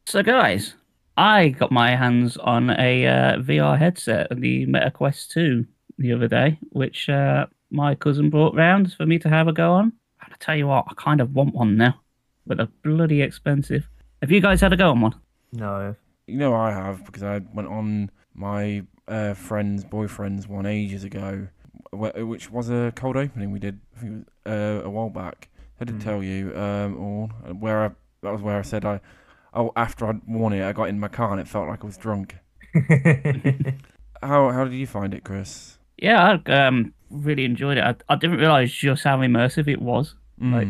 So, guys, I got my hands on a VR headset, the Meta Quest 2, the other day, which my cousin brought round for me to have a go on. And I tell you what, I kind of want one now, but they're bloody expensive. Have you guys had a go on one? No. I have because I went on my friend's boyfriend's one ages ago, which was a cold opening we did I think it was, a while back. I did tell you, or that was where I said after I'd worn it, I got in my car and it felt like I was drunk. How did you find it, Chris? Yeah, I really enjoyed it. I didn't realize just how immersive it was. Like,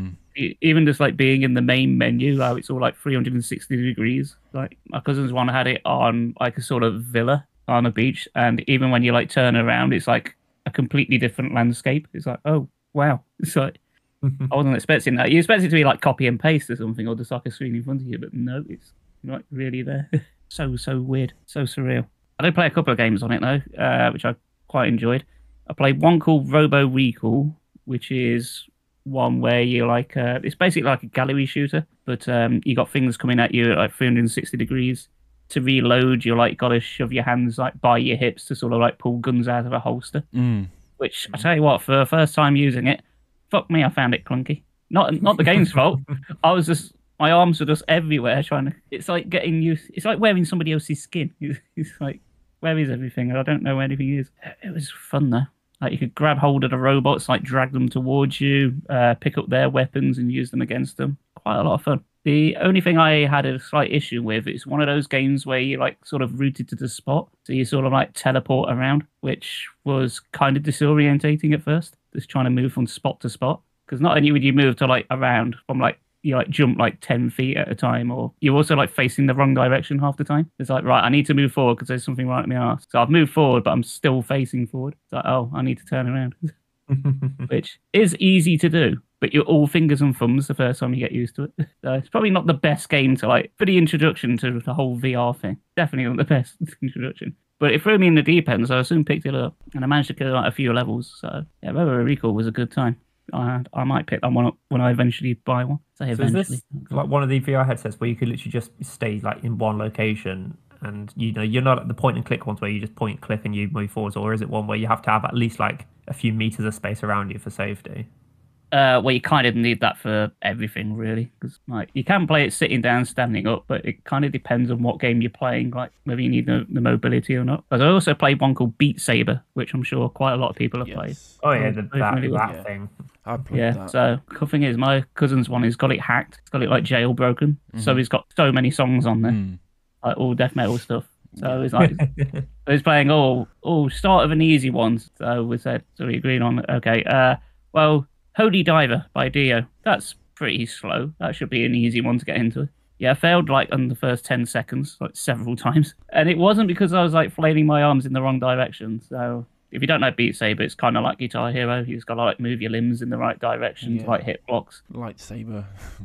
even just like being in the main menu, how it's all like 360 degrees. Like, my cousin's one had it on like a sort of villa on a beach, and even when you like turn around, it's like a completely different landscape. It's like, oh wow, it's like I wasn't expecting that. You expect it to be like copy and paste or something, or just like a screen in front of you, but no, it's not really there. So weird, so surreal. I did play a couple of games on it though, which I quite enjoyed. I played one called Robo Recall, which is one where you like it's basically like a gallery shooter, but you got things coming at you at like 360 degrees. To reload, you like got to shove your hands like by your hips to sort of like pull guns out of a holster. Which I tell you what, for the first time using it, fuck me, I found it clunky. Not the game's fault. I was just my arms were just everywhere trying to. It's like getting used. It's like wearing somebody else's skin. It's like where is everything? I don't know where anything is. It was fun though. Like you could grab hold of the robots, like drag them towards you, pick up their weapons and use them against them. Quite a lot of fun. The only thing I had a slight issue with is one of those games where you like sort of rooted to the spot, so you sort of like teleport around, which was kind of disorientating at first, just trying to move from spot to spot. Because not only would you move to like around from like you like jump like 10 feet at a time, or you're also like facing the wrong direction half the time. It's like, right, I need to move forward because there's something right in my ass. So I've moved forward, but I'm still facing forward. It's like, oh, I need to turn around, which is easy to do, but you're all fingers and thumbs the first time you get used to it. So it's probably not the best game to like for the introduction to the whole VR thing. Definitely not the best introduction. But it threw me in the deep end, so I soon picked it up, and I managed to kill like a few levels. So yeah, Robo Recall was a good time. I might pick that one up when I eventually buy one. Say So is eventually. this like one of the VR headsets where you could literally just stay like in one location and you're not at the point and click ones where you just point, click, and you move forwards, or is it one where you have to have at least like a few meters of space around you for safety? Well, you kind of need that for everything, really, because like you can play it sitting down, standing up, but it kind of depends on what game you're playing, like whether you need the mobility or not. But I also played one called Beat Saber, which I'm sure quite a lot of people have played. Yes. Oh yeah, I'm very familiar with. Yeah. thing. I played Yeah, that. so the thing is, my cousin's one, he's got it hacked. He's got it like jailbroken, so he's got so many songs on there, like all death metal stuff. So he's like, he's playing start of an easy one. So we agreed on okay. Well, Holy Diver by Dio. That's pretty slow. That should be an easy one to get into. Yeah, I failed like on the first 10 seconds, like several times. And it wasn't because I was like flailing my arms in the wrong direction. So if you don't know Beat Saber, it's kind of like Guitar Hero. You just got to like move your limbs in the right direction to like hit blocks. Lightsaber,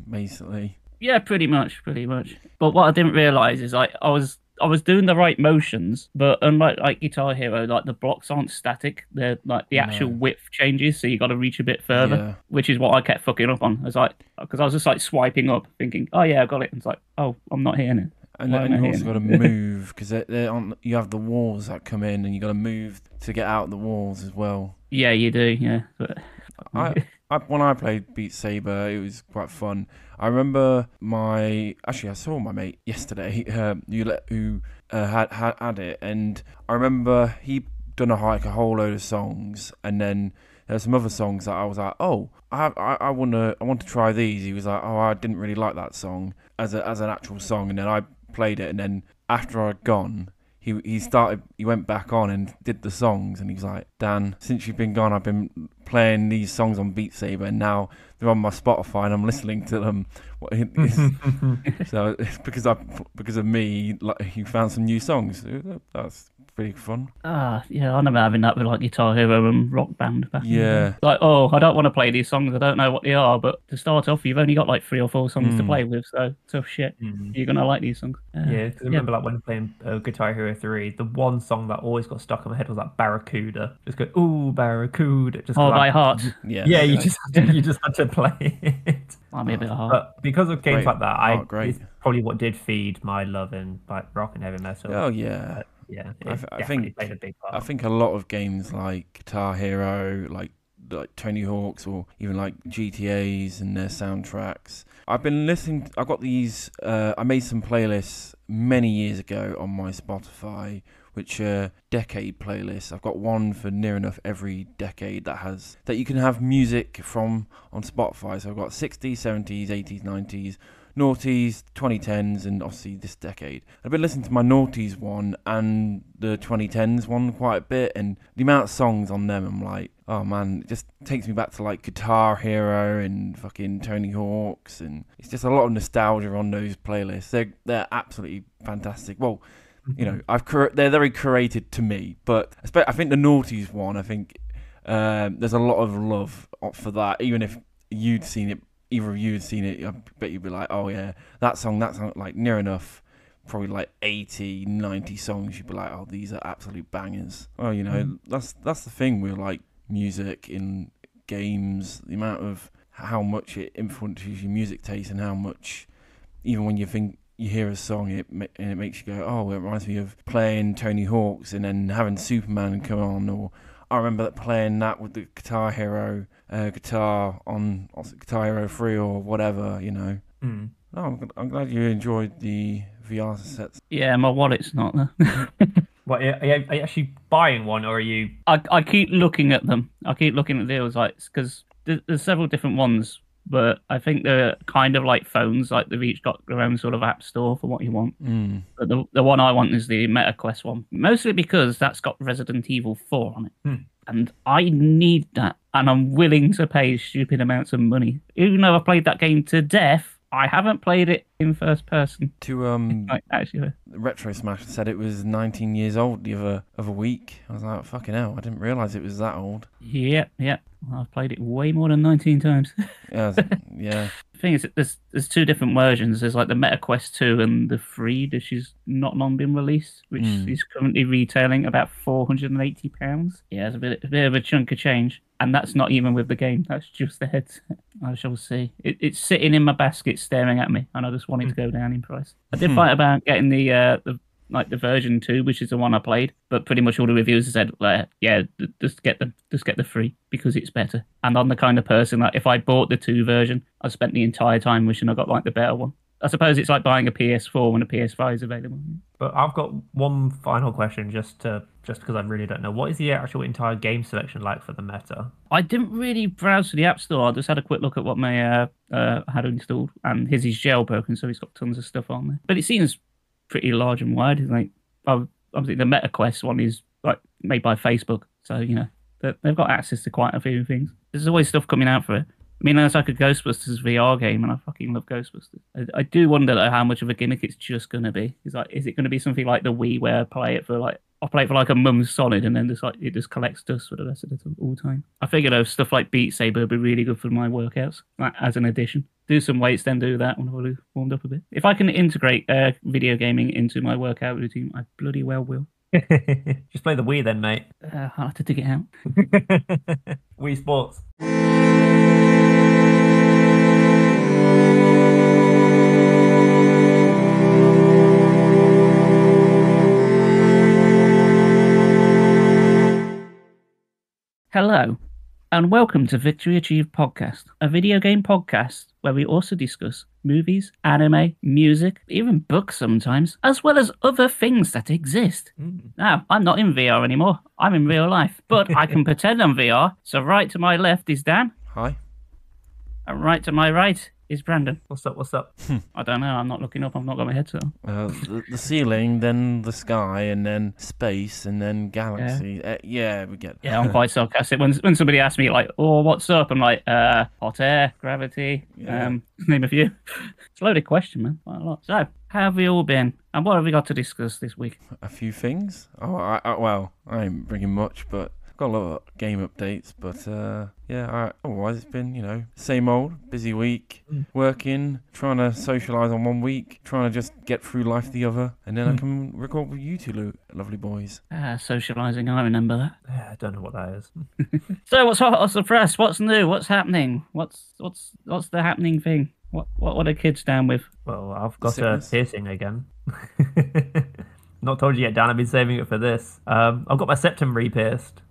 basically. Yeah, pretty much. But what I didn't realize is like I was doing the right motions, but unlike like Guitar Hero, like the blocks aren't static. They're like the actual width changes, so you got to reach a bit further, Yeah. which is what I kept fucking up on. I was like, because I was just like swiping up, thinking, oh yeah, I got it. And it's like, oh, I'm not hitting it. And Why am then I you also hitting got to move because they're on. You have the walls that come in, and you got to move to get out the walls as well. Yeah, you do. Yeah, but When I played Beat Saber, it was quite fun. I remember I saw my mate yesterday who had it, and I remember he done like a whole load of songs, and then there's some other songs that I was like, oh, I want to try these. He was like, oh, I didn't really like that song as an actual song, and then I played it, and then after I'd gone, he went back on and did the songs, and he's like, Dan, since you've been gone, I've been playing these songs on Beat Saber, and now they're on my Spotify and I'm listening to them. So it's because of me, like, he found some new songs. That's really fun. Yeah, I remember having that with like Guitar Hero and Rock Band back in the Yeah. day. Like, oh, I don't want to play these songs. I don't know what they are. But to start off, you've only got like 3 or 4 songs to play with. So tough shit. You're gonna like these songs. Yeah, because I remember like when playing Guitar Hero 3, the one song that always got stuck in my head was like Barracuda. Just go, ooh, Barracuda. Just Oh, like, by heart. Yeah. Yeah, you just had to play it. Might be a bit hard. But because of games Great. like that, Great. it's probably what did feed my love in like rock and heavy metal. Oh yeah. Yeah, I think played a big part. I think a lot of games like Guitar Hero, like Tony Hawk's, or even like GTA's and their soundtracks. I've been listening. I've got these. I made some playlists many years ago on my Spotify, which are decade playlists. I've got one for near enough every decade that you can have music from on Spotify. So I've got 60s, 70s, 80s, 90s. Noughties, 2010s, and obviously this decade. I've been listening to my noughties one and the 2010s one quite a bit, and the amount of songs on them, I'm like, oh man, it just takes me back to like Guitar Hero and fucking Tony Hawk's, and it's just a lot of nostalgia on those playlists. They're absolutely fantastic. Well, you know, they're very curated to me, but I think the noughties one, I think there's a lot of love for that, even if you'd seen it. Either of you had seen it, I bet you'd be like, oh yeah, that song, like near enough, probably like 80, 90 songs, you'd be like, oh, these are absolute bangers. Well, you know, that's the thing with like music in games, the amount of how much it influences your music taste and how much, even when you hear a song and it makes you go, oh, it reminds me of playing Tony Hawk's and then having Superman come on, or I remember playing that with the Guitar Hero guitar on Guitar Hero 3 or whatever, you know. Oh, I'm glad you enjoyed the VR sets. Yeah, my wallet's not there. What, are you actually buying one, or are you? I keep looking at them. I keep looking at deals, like, because there's several different ones, but I think they're kind of like phones. Like they've each got their own sort of app store for what you want. But the one I want is the MetaQuest one, mostly because that's got Resident Evil 4 on it. And I need that, and I'm willing to pay stupid amounts of money. Even though I played that game to death, I haven't played it in first person. Actually, Retro Smash said it was 19 years old the other week. I was like, fucking hell, I didn't realise it was that old. Yeah. I've played it way more than 19 times. Yeah. The thing is, there's 2 different versions. There's like the MetaQuest 2 and the 3, which is not long been released, which is currently retailing about £480. Yeah, it's a bit of a chunk of change. And that's not even with the game. That's just the headset. I shall see. It's sitting in my basket staring at me, and I just want it to go down in price. I did fight about getting the version 2, which is the one I played, but pretty much all the reviews said, yeah, just get the 3 because it's better. And I'm the kind of person that if I bought the 2 version, I spent the entire time wishing I got like the better one. I suppose it's like buying a PS4 when a PS5 is available. But I've got one final question, just because I really don't know. What is the actual entire game selection like for the Meta? I didn't really browse to the App Store. I just had a quick look at what my had installed, and his is jailbroken, so he's got tons of stuff on there. But it seems pretty large and wide. Like, obviously the MetaQuest one is like made by Facebook, so you know they've got access to quite a few things. There's always stuff coming out for it. I mean, there's like a Ghostbusters VR game, and I fucking love Ghostbusters. I do wonder though, how much of a gimmick it's just going to be. Is it going to be something like the Wii, where I'll play it for like a mum's Solid, and then it just collects dust for the rest of the all time. I figure though, stuff like Beat Saber would be really good for my workouts, like, as an addition. Do some weights, then do that when I've already warmed up a bit. If I can integrate video gaming into my workout routine, I bloody well will. Just play the Wii then, mate. I'll have to dig it out. Wii Sports. Hello, and welcome to Victory Achieved Podcast, a video game podcast where we also discuss movies, anime, music, even books sometimes, as well as other things that exist. Now, I'm not in VR anymore. I'm in real life, but I can pretend I'm VR. So right to my left is Dan. Hi. And right to my right is Brandon. What's up? I don't know. I'm not looking up. I've not got my headset on. The ceiling, then the sky, and then space, and then galaxy. Yeah, we get that. Yeah, I'm quite sarcastic. When somebody asks me, like, oh, what's up? I'm like, hot air, gravity, name a few. It's a loaded question, man. Quite a lot. So, how have we all been? And what have we got to discuss this week? A few things. Oh, I ain't bringing much, but got a lot of game updates. But otherwise it's been, same old, busy week, working, trying to socialise on one week, trying to just get through life the other, and then I can record with you two lovely boys. Socialising, I remember that. Yeah, I don't know what that is. So what's hot off the press? What's new? What's happening? What's the happening thing? What are kids down with? Well, I've got a piercing again. Not told you yet, Dan. I've been saving it for this. I've got my septum re-pierced.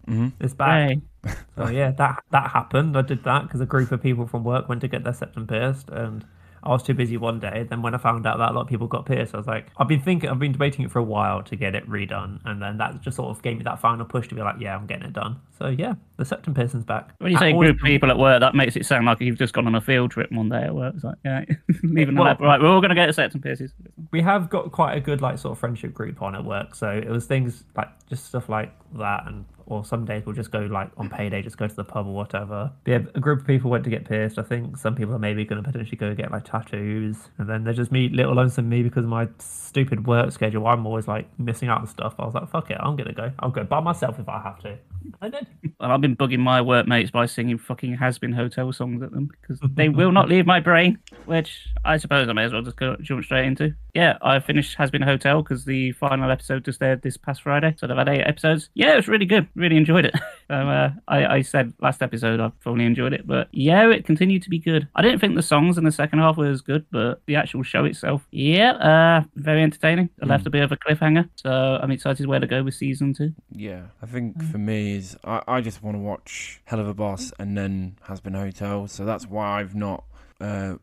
It's back. Hey. So yeah, that happened. I did that because a group of people from work went to get their septum pierced, and I was too busy one day. Then when I found out that a lot of people got pierced, I was like, I've been debating it for a while to get it redone, and then that just sort of gave me that final push to be like, yeah, I'm getting it done. So yeah, the septum piercing's back. When you say group of people at work, that makes it sound like you've just gone on a field trip one day at work. It's like, yeah, leaving the lab. Right, we're all going to get a septum piercings. We have got quite a good sort of friendship group on at work, so it was things like just stuff like that, or some days we'll just go on payday, just go to the pub or whatever. But yeah, a group of people went to get pierced. I think some people are maybe going to potentially go get tattoos, and then there's just me, little lonesome me, because of my stupid work schedule. I'm always missing out on stuff. I was like, fuck it, I'm gonna go. I'll go by myself if I have to. I did. Well, I've been bugging my workmates by singing fucking Hazbin Hotel songs at them because they will not leave my brain, which I suppose I may as well just jump straight into. Yeah, I finished Hazbin Hotel because the final episode just aired this past Friday, so they've had 8 episodes. Yeah, it was really good. Really enjoyed it. So I said last episode I fully enjoyed it, but yeah, it continued to be good. I didn't think the songs in the second half were as good, but the actual show itself, very entertaining. It left a bit of a cliffhanger, so I'm excited where to go with season 2. Yeah, I think for me is I just want to watch Helluvah Boss and then Hazbin Hotel, so that's why I've not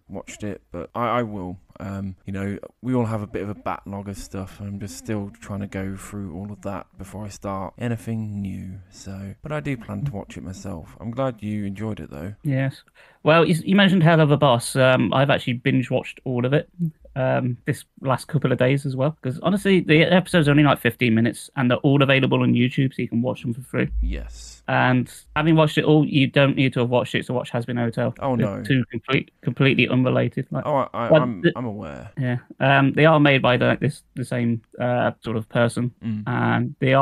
watched it, but I will. We all have a bit of a backlog of stuff, and I'm just still trying to go through all of that before I start anything new. But I do plan to watch it myself. I'm glad you enjoyed it, though. Yes. Well, you mentioned Helluvah Boss. I've actually binge watched all of it this last couple of days as well, because honestly, the episodes are only 15 minutes, and they're all available on YouTube, so you can watch them for free. Yes. And having watched it all, you don't need to have watched it to watch Hazbin Hotel. Oh, no. They're two completely unrelated. I'm aware. Yeah. They are made by the same sort of person, and they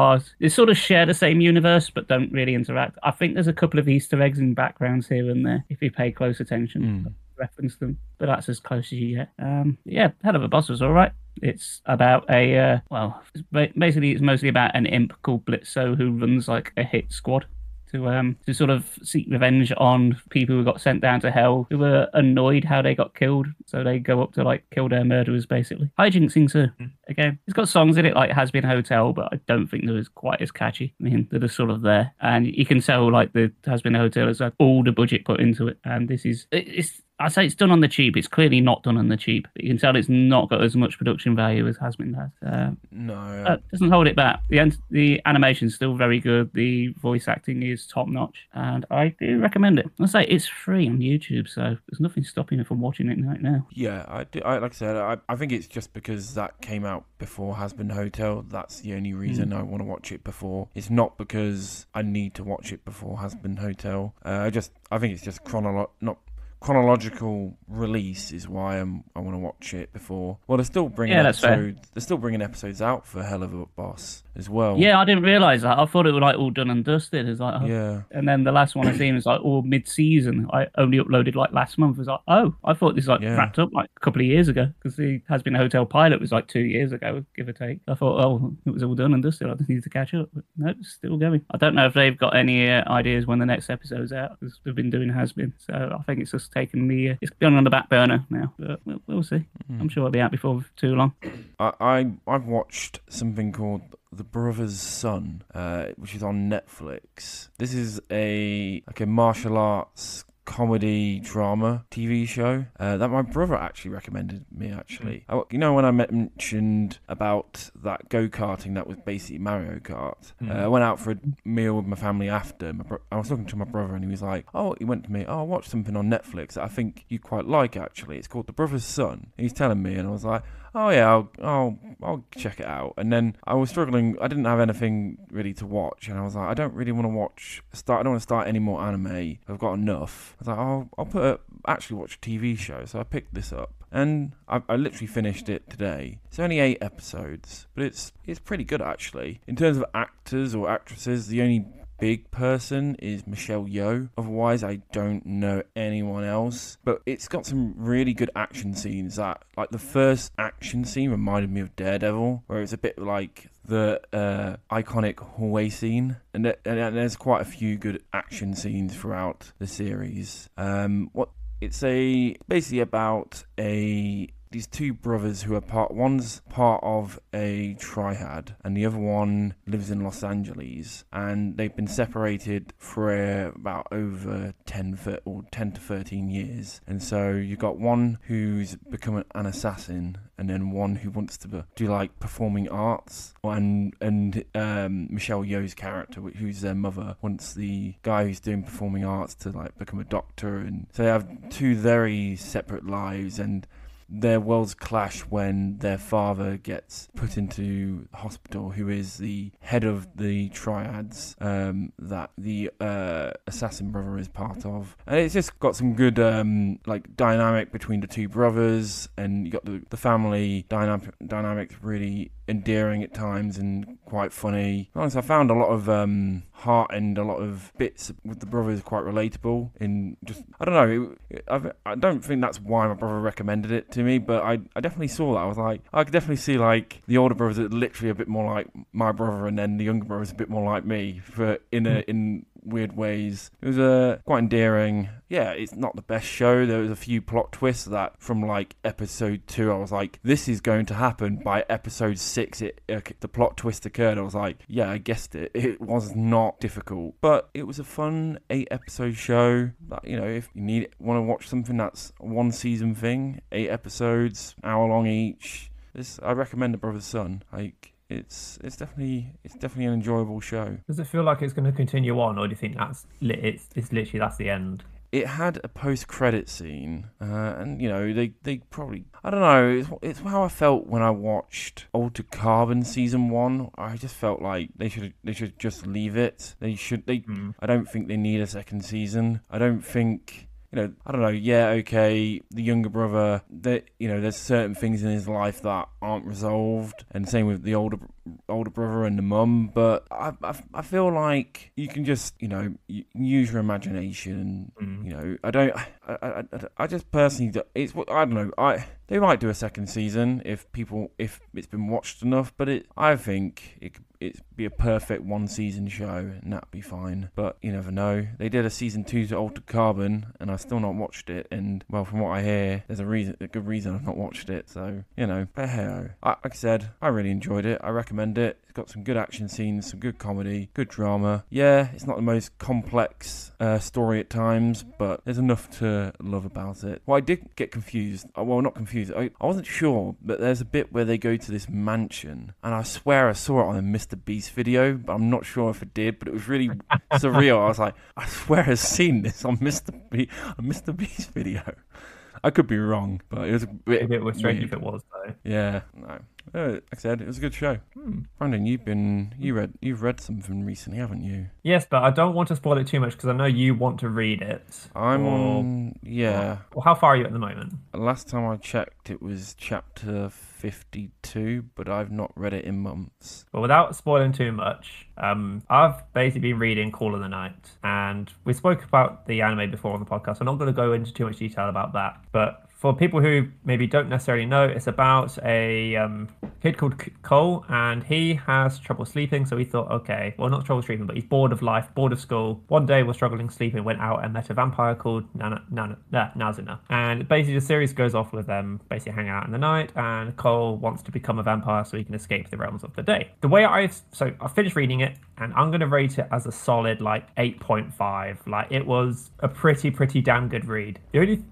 sort of share the same universe, but don't really interact. I think there's a couple of Easter eggs in backgrounds here and there if you pay close attention. Reference them, but that's as close as you get. Helluvah Boss was all right. It's about basically it's mostly about an imp called Blitzo who runs a hit squad to sort of seek revenge on people who got sent down to hell, who were annoyed how they got killed, so they go up to kill their murderers, basically. Hijinksing too. Again, it's got songs in it like Hazbin Hotel, but I don't think they're quite as catchy. I mean, they're just sort of there, and you can tell the Hazbin Hotel has had all the budget put into it, and I say it's done on the cheap. It's clearly not done on the cheap. But you can tell it's not got as much production value as Hazbin has. No. Doesn't hold it back. The animation's still very good. The voice acting is top notch, and I do recommend it. I say it's free on YouTube, so there's nothing stopping you from watching it right now. Yeah, I do. Like I said, I think it's just because that came out before Hazbin Hotel. That's the only reason I want to watch it before. It's not because I need to watch it before Hazbin Hotel. I think it's just chronological release is why I want to watch it before. Well, they're still bringing episodes. They're still bringing episodes out for Helluvah Boss as well. Yeah, I didn't realise that. I thought it was all done and dusted. It's yeah. And then the last one I seen was all mid-season. I only uploaded last month. It was I thought this wrapped up a couple of years ago, because the Hazbin Hotel pilot was 2 years ago, give or take. I thought, it was all done and dusted. I just need to catch up. But no, it's still going. I don't know if they've got any ideas when the next episode's out, because they've been doing Hazbin. So I think it's just taken me. It's gone on the back burner now, but we'll see. I'm sure it'll be out before too long. I've watched something called The Brother's Son, which is on Netflix. This is a martial arts comedy drama TV show that my brother actually recommended me. You know, when I mentioned about that go-karting that was basically Mario Kart, I went out for a meal with my family after. I was talking to my brother and he was like, he went to me, I watched something on Netflix that I think you quite like actually. It's called The Brother's Son. He's telling me, and I was like, oh yeah, I'll check it out. And then I was struggling. I didn't have anything really to watch, and I was like, I don't really want to I don't want to start any more anime. I've got enough. I was like, I'll actually watch a TV show. So I picked this up, and I literally finished it today. It's only 8 episodes, but it's pretty good actually. In terms of actors or actresses, the only big person is Michelle Yeoh. Otherwise, I don't know anyone else. But it's got some really good action scenes. That, like, the first action scene reminded me of Daredevil, where it's a bit like the iconic hallway scene, and there's quite a few good action scenes throughout the series. It's basically about these two brothers who are one's part of a triad and the other one lives in Los Angeles, and they've been separated for about over 10 to 13 years. And so you've got one who's become an assassin, and then one who wants to do like performing arts, and Michelle Yeoh's character, who's their mother, wants the guy who's doing performing arts to like become a doctor. And so they have two very separate lives, and their worlds clash when their father gets put into hospital, who is the head of the triads that the assassin brother is part of. And it's just got some good like dynamic between the two brothers, and you got the family dynamics really endearing at times and quite funny. Honestly, I found a lot of heart and a lot of bits with the brothers quite relatable. I don't know, I don't think that's why my brother recommended it to me, but I definitely saw that. I was like, I could definitely see like the older brothers are literally a bit more like my brother, and then the younger brothers a bit more like me, in weird ways. It was quite endearing. Yeah, it's not the best show. There was a few plot twists that from like episode 2, I was like, this is going to happen. By episode 6, the plot twist occurred. I was like, yeah, I guessed it. It was not difficult, but it was a fun 8-episode show. That, you know, if you want to watch something that's a 1-season thing, 8 episodes, hour long each, I recommend The Brother's Son. Like, it's definitely an enjoyable show. Does it feel like it's going to continue on, or do you think that's literally that's the end? It had a post-credit scene, and you know they probably, I don't know. It's how I felt when I watched Altered Carbon season 1. I just felt like they should just leave it. I don't think they need a second season. I don't think. You know, I don't know. Yeah, okay. The younger brother, there's certain things in his life that aren't resolved, and same with the older brother and the mum. But I feel like you can just, use your imagination. I just personally, I don't know. They might do a second season if it's been watched enough, but I think it'd be a perfect 1-season show, and that'd be fine. But you never know. They did a season 2 to Altered Carbon, and I've still not watched it. And well, from what I hear, there's a good reason I've not watched it. So but hey, like I said, I really enjoyed it. I recommend it. It's got some good action scenes, some good comedy, good drama. Yeah, it's not the most complex story at times, but there's enough to love about it. Well, I did get confused. Well, not confused. I wasn't sure, but there's a bit where they go to this mansion, and I swear I saw it on a Mr. Beast video, but I'm not sure if it did, but it was really surreal. I was like, I swear I've seen this on Mr. Beast video. I could be wrong, but it was a bit was strange if it was, though. Yeah, no. Like I said, it was a good show. Brandon, you've read something recently, haven't you? Yes, but I don't want to spoil it too much because I know you want to read it. Yeah. Well, how far are you at the moment? Last time I checked, it was chapter 52, but I've not read it in months. Well, without spoiling too much, I've basically been reading Call of the Night, and we spoke about the anime before on the podcast. I'm not going to go into too much detail about that, but for people who maybe don't necessarily know, it's about a kid called Cole, and he has trouble sleeping. So he thought, okay, well, not trouble sleeping, but he's bored of life, bored of school. One day, was struggling sleeping, went out and met a vampire called Nazuna. And basically, the series goes off with them basically hanging out in the night, and Cole wants to become a vampire so he can escape the realms of the day. I finished reading it, and I'm going to rate it as a solid like 8.5. Like, it was a pretty damn good read. The only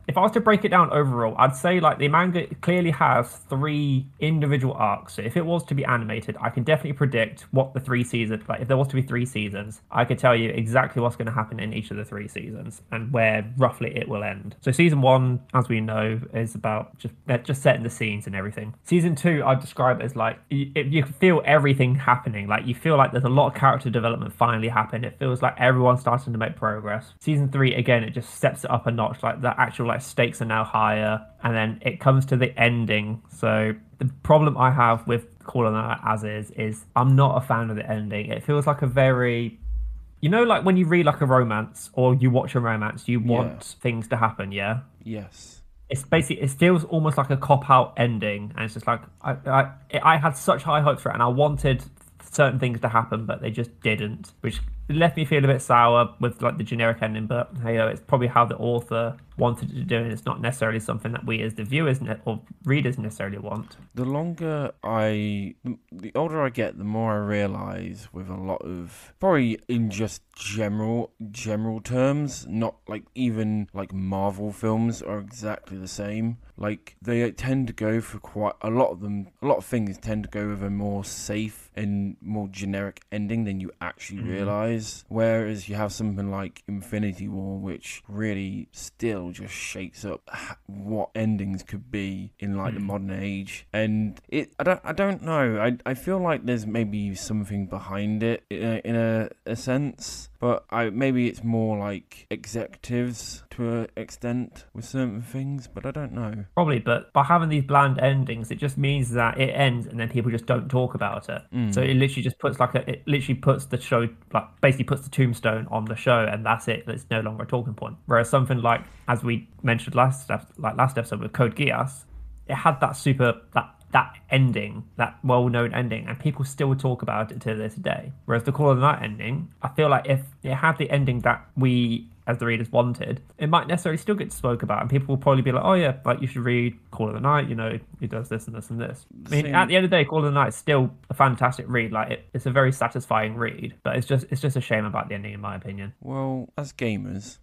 if I was to break it down overall, I'd say like the manga clearly has 3 individual arcs. So if it was to be animated, I can definitely predict what the 3 seasons, like if there was to be 3 seasons, I could tell you exactly what's going to happen in each of the 3 seasons and where roughly it will end. So season 1, as we know, is about just setting the scenes and everything. Season 2, I'd describe as like you feel everything happening. Like you feel like there's a lot of character development finally happened. It feels like everyone's starting to make progress. Season 3, again, it just steps it up a notch. Like the actual stakes are now higher, and then it comes to the ending. So the problem I have with Call of the Night as is I'm not a fan of the ending. It feels like a very, like when you read like a romance or you watch a romance, you want things to happen. Yes. It's basically, it feels almost like a cop-out ending, and it's just like I had such high hopes for it, and I wanted certain things to happen, but they just didn't, which left me feel a bit sour with like the generic ending. But hey, it's probably how the author wanted to do it. It's not necessarily something that we as the viewers or readers necessarily want. The older I get, the more I realise with a lot of, probably in just general terms, not like even like Marvel films are exactly the same. Like they tend to go for quite a lot of things tend to go with a more safe and more generic ending than you actually realise. Whereas you have something like Infinity War, which really still just shakes up what endings could be in like the modern age. And I don't know. I feel like there's maybe something behind it in a sense. But maybe it's more like executives to an extent with certain things, but I don't know. Probably, but by having these bland endings, it just means that it ends and then people just don't talk about it. So it literally just puts the show, like basically puts the tombstone on the show, and that's it. It's no longer a talking point. Whereas something like, as we mentioned last episode with Code Geass, it had that ending, that well-known ending, and people still talk about it to this day. Whereas the Call of the Night ending, I feel like if it had the ending that we as the readers wanted, it might necessarily still get spoke about, and people will probably be like, oh yeah, like you should read Call of the Night, he does this and this and this. I mean, at the end of the day, Call of the Night is still a fantastic read. Like it's a very satisfying read, but it's just a shame about the ending, in my opinion. Well, as gamers,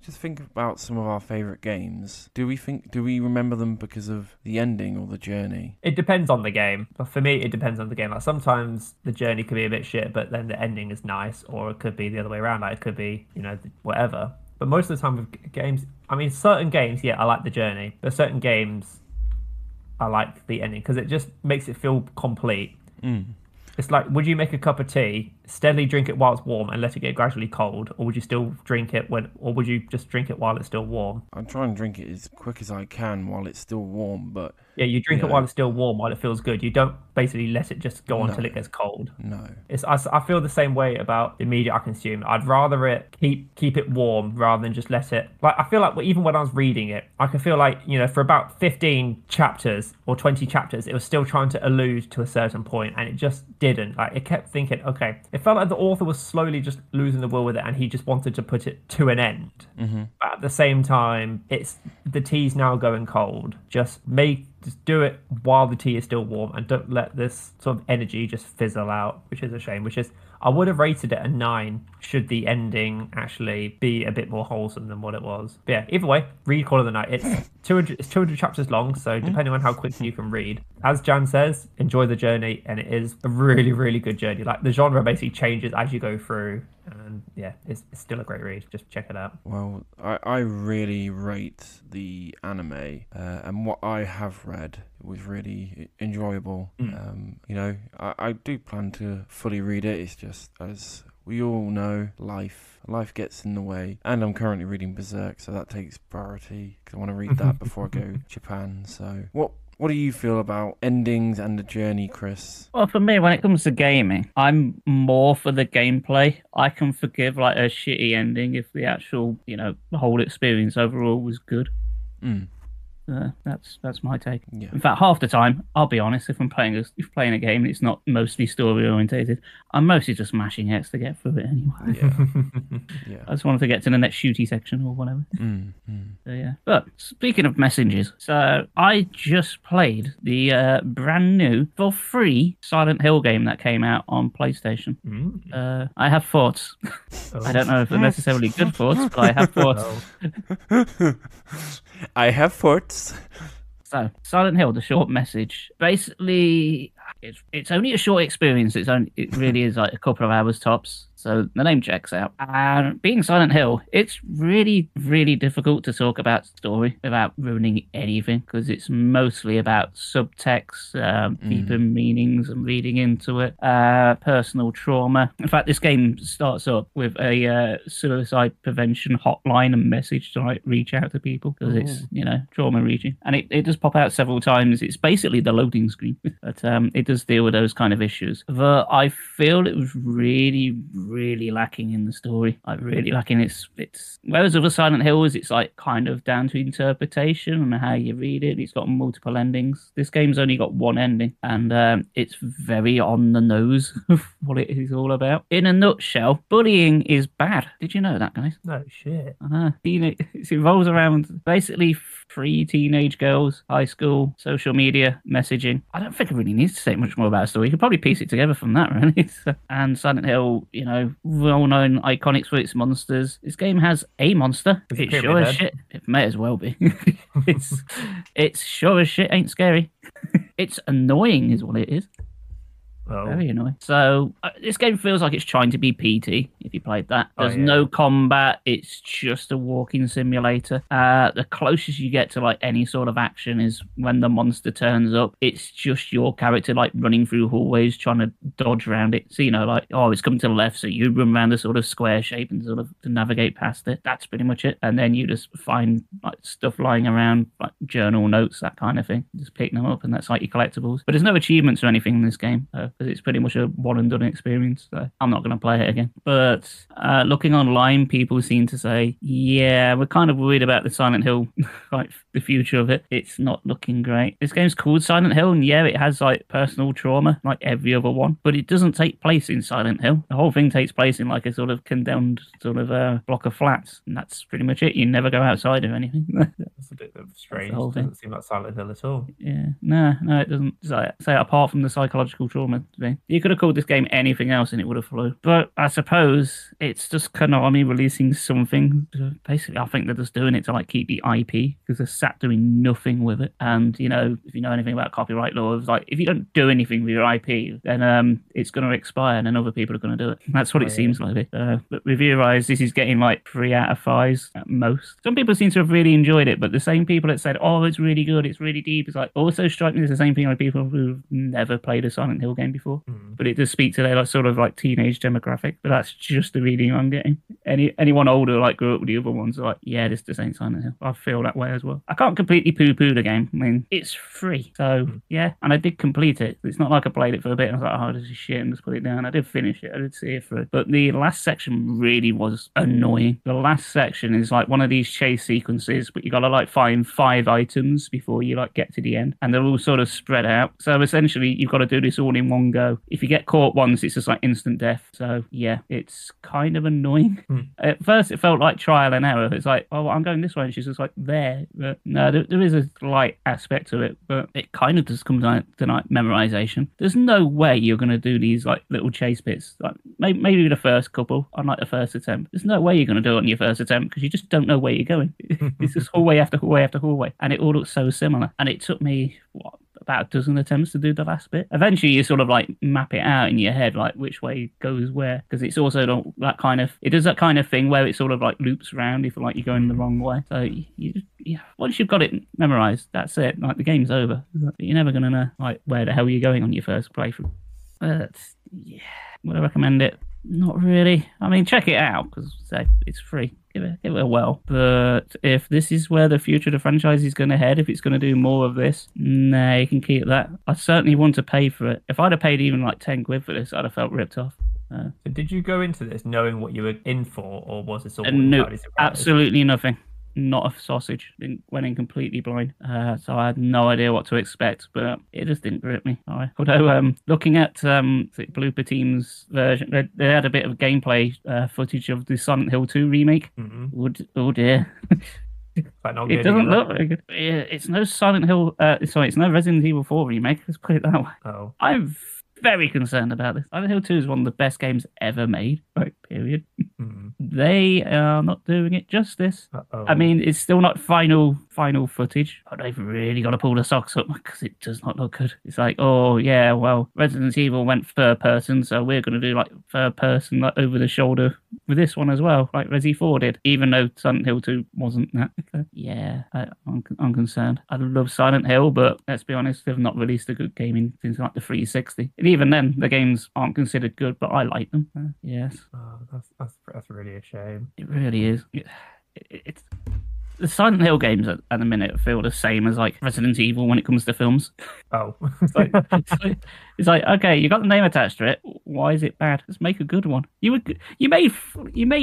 just think about some of our favourite games. Do we remember them because of the ending or the journey? It depends on the game. But for me, it depends on the game. Like sometimes the journey could be a bit shit, but then the ending is nice, or it could be the other way around. Like it could be, whatever. But most of the time with games, I mean, certain games, I like the journey. But certain games, I like the ending because it just makes it feel complete. It's like, would you make a cup of tea, steadily drink it while it's warm and let it get gradually cold, or would you still drink it or would you just drink it while it's still warm? I try and drink it as quick as I can while it's still warm, but yeah, you drink it while it's still warm, while it feels good. You don't basically let it just go on until it gets cold. No. I feel the same way about the media I consume. I'd rather it keep it warm rather than just let it. Like I feel like even when I was reading it, I could feel like for about 15 chapters or 20 chapters, it was still trying to allude to a certain point, and it just didn't. Like it kept thinking, okay, it felt like the author was slowly just losing the will with it, and he just wanted to put it to an end. But at the same time, it's the tea's now going cold. Just do it while the tea is still warm, and don't let this sort of energy just fizzle out, which is a shame. I would have rated it a 9 should the ending actually be a bit more wholesome than what it was. But yeah, either way, read Call of the Night. It's 200 chapters long, so depending on how quickly you can read. As Jan says, enjoy the journey, and it is a really, really good journey. Like the genre basically changes as you go through, and yeah, it's still a great read. Just check it out. Well, I really rate the anime, and what I have read was really enjoyable. I do plan to fully read it. It's just, as we all know, life gets in the way, and I'm currently reading Berserk, so that takes priority because I want to read that before I go to Japan. So what do you feel about endings and the journey, Chris? Well, for me, when it comes to gaming, I'm more for the gameplay. I can forgive like a shitty ending if the actual, the whole experience overall was good. That's my take. Yeah. In fact, half the time, I'll be honest, if I'm playing a game and it's not mostly story orientated, I'm mostly just mashing X to get through it anyway. Yeah. I just wanted to get to the next shooty section or whatever. So yeah. But speaking of messengers, so I just played the brand new for free Silent Hill game that came out on PlayStation. I have thoughts. I don't know if they're necessarily good thoughts, but I have thoughts. I have thoughts. So, Silent Hill, the short message. Basically, it's only a short experience. It really is like a couple of hours tops. So the name checks out. And being Silent Hill, it's really, really difficult to talk about story without ruining anything, because it's mostly about subtext, deeper meanings and reading into it, personal trauma. In fact, this game starts up with a suicide prevention hotline and message to like reach out to people, because it's, trauma reaching. And it does pop out several times. It's basically the loading screen. But it does deal with those kind of issues. But I feel it was really, really lacking in the story. Like really lacking. It's whereas other Silent Hills, it's like kind of down to interpretation and how you read it. It's got multiple endings. This game's only got one ending, and it's very on the nose of what it is all about. In a nutshell, bullying is bad. Did you know that, guys? No shit. It revolves around basically 3 teenage girls, high school, social media, messaging. I don't think I really need to say much more about the story. You could probably piece it together from that, really. And Silent Hill, well-known iconics for its monsters. This game has a monster. It's sure as shit. It may as well be. It's sure as shit ain't scary. It's annoying is what it is. Oh. Very annoying. So this game feels like it's trying to be PT. If you played that, there's no combat. It's just a walking simulator. The closest you get to like any sort of action is when the monster turns up. It's just your character like running through hallways trying to dodge around it. So it's coming to the left, so you run around a sort of square shape and sort of to navigate past it. That's pretty much it. And then you just find like stuff lying around, like journal notes, that kind of thing. Just pick them up, and that's like your collectibles. But there's no achievements or anything in this game. Because it's pretty much a one and done experience, so I'm not going to play it again. But looking online, people seem to say, we're kind of worried about the Silent Hill, like the future of it. It's not looking great. This game's called Silent Hill, and it has like personal trauma, like every other one, but it doesn't take place in Silent Hill. The whole thing takes place in like a sort of condemned sort of block of flats, and that's pretty much it. You never go outside or anything. That's a bit strange. It doesn't seem like Silent Hill at all. Yeah, no, it doesn't. Say apart from the psychological trauma thing. You could have called this game anything else and it would have flew. But I suppose it's just Konami releasing something. Basically, I think they're just doing it to like keep the IP, because they're sat doing nothing with it. And if you know anything about copyright laws, like if you don't do anything with your IP, then it's going to expire and then other people are going to do it. That's what it seems like. But review-wise, this is getting like 3 out of 5s at most. Some people seem to have really enjoyed it, but the same people that said, "Oh, it's really good, it's really deep," it's like also strike me as the same thing like people who've never played a Silent Hill game before. But it does speak to their like sort of like teenage demographic. But that's just the reading I'm getting. Anyone older like grew up with the other ones are like, this ain't Silent Hill. I feel that way as well. I can't completely poo-poo the game. I mean, it's free, so and I did complete it. It's not like I played it for a bit and I was like, oh, this is shit, and just put it down. I did finish it. I did see it through. But the last section really was annoying. The last section is like one of these chase sequences, but you gotta like find 5 items before you like get to the end, and they're all sort of spread out. So essentially, you've got to do this all in one go. If you get caught once, it's just like instant death. So it's kind of annoying. At first, it felt like trial and error. It's like, oh, I'm going this way, and she's just like there. But no, there is a slight aspect to it, but it kind of just comes down to like memorization. There's no way you're going to do these like little chase bits. Like maybe the first couple on like the first attempt. There's no way you're going to do it on your first attempt because you just don't know where you're going. It's just hallway after hallway after hallway, and it all looks so similar. And it took me about a dozen attempts to do the last bit. Eventually, you sort of like map it out in your head, like which way goes where, because it's also that kind of, it does that kind of thing where it sort of like loops around if like you're going the wrong way. So once you've got it memorized, that's it. Like the game's over. You're never gonna know like where the hell you're going on your first playthrough. But would I recommend it? Not really. I mean, check it out because it's free. Give it a whirl. But if this is where the future of the franchise is going to head, if it's going to do more of this, nah, you can keep that. I certainly want to pay for it. If I'd have paid even like 10 quid for this, I'd have felt ripped off. So did you go into this knowing what you were in for, or was this all no, absolutely nothing? not a sausage. Went in completely blind, so I had no idea what to expect. But it just didn't grip me. Although looking at the Blooper Team's version, they had a bit of gameplay footage of the Silent Hill 2 remake. Oh dear. It doesn't look very good. It's no Silent Hill. It's no Resident Evil 4 remake. Let's put it that way. Oh. I'm very concerned about this. Silent Hill 2 is one of the best games ever made. Right, period. They are not doing it justice. I mean, it's still not final footage, but they've really got to pull the socks up because it does not look good. It's like, oh yeah, well, Resident Evil went third person, so we're going to do like third person, like over the shoulder with this one as well, like Resi 4 did, even though Silent Hill 2 wasn't that. Yeah, I'm concerned. I love Silent Hill, but let's be honest, they've not released a good game since like the 360. And even then, the games aren't considered good, but I like them. Yes. Oh, that's really a shame. It really is. It's the Silent Hill games at the minute feel the same as like Resident Evil when it comes to films. Oh. It's like, okay, you got the name attached to it. Why is it bad? Let's make a good one. You made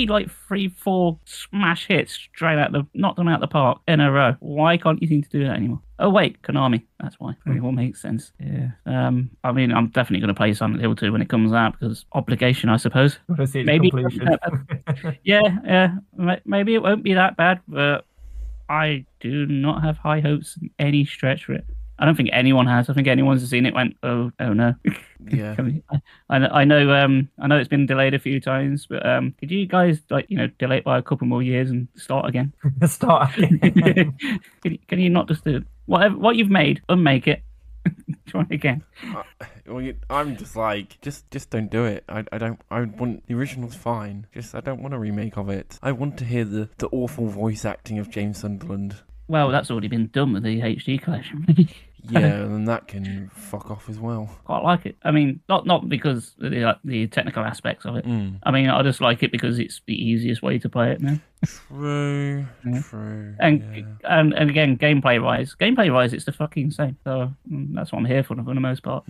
like 3-4 smash hits straight knocked them out the park in a row. Why can't you seem to do that anymore? Oh wait, Konami. That's why. It all makes sense. Yeah. I mean, I'm definitely going to play Silent Hill 2 when it comes out because obligation, I suppose. Maybe. Yeah. Maybe it won't be that bad, but I do not have high hopes in any stretch for it. I don't think anyone has. I think anyone's seen it went, oh no. Yeah. I know it's been delayed a few times, but could you guys delay it by a couple more years and start again? Can you not just do what you've made, unmake it, try again? I'm just like, just don't do it. I want the original's fine. I don't want a remake of it. I want to hear the awful voice acting of James Sunderland. Well, that's already been done with the HD collection. Yeah, and that can fuck off as well. Quite like it. I mean, not because of the technical aspects of it. I mean, I just like it because it's the easiest way to play it now. True. And again, gameplay-wise, it's the fucking same. So that's what I'm here for the most part.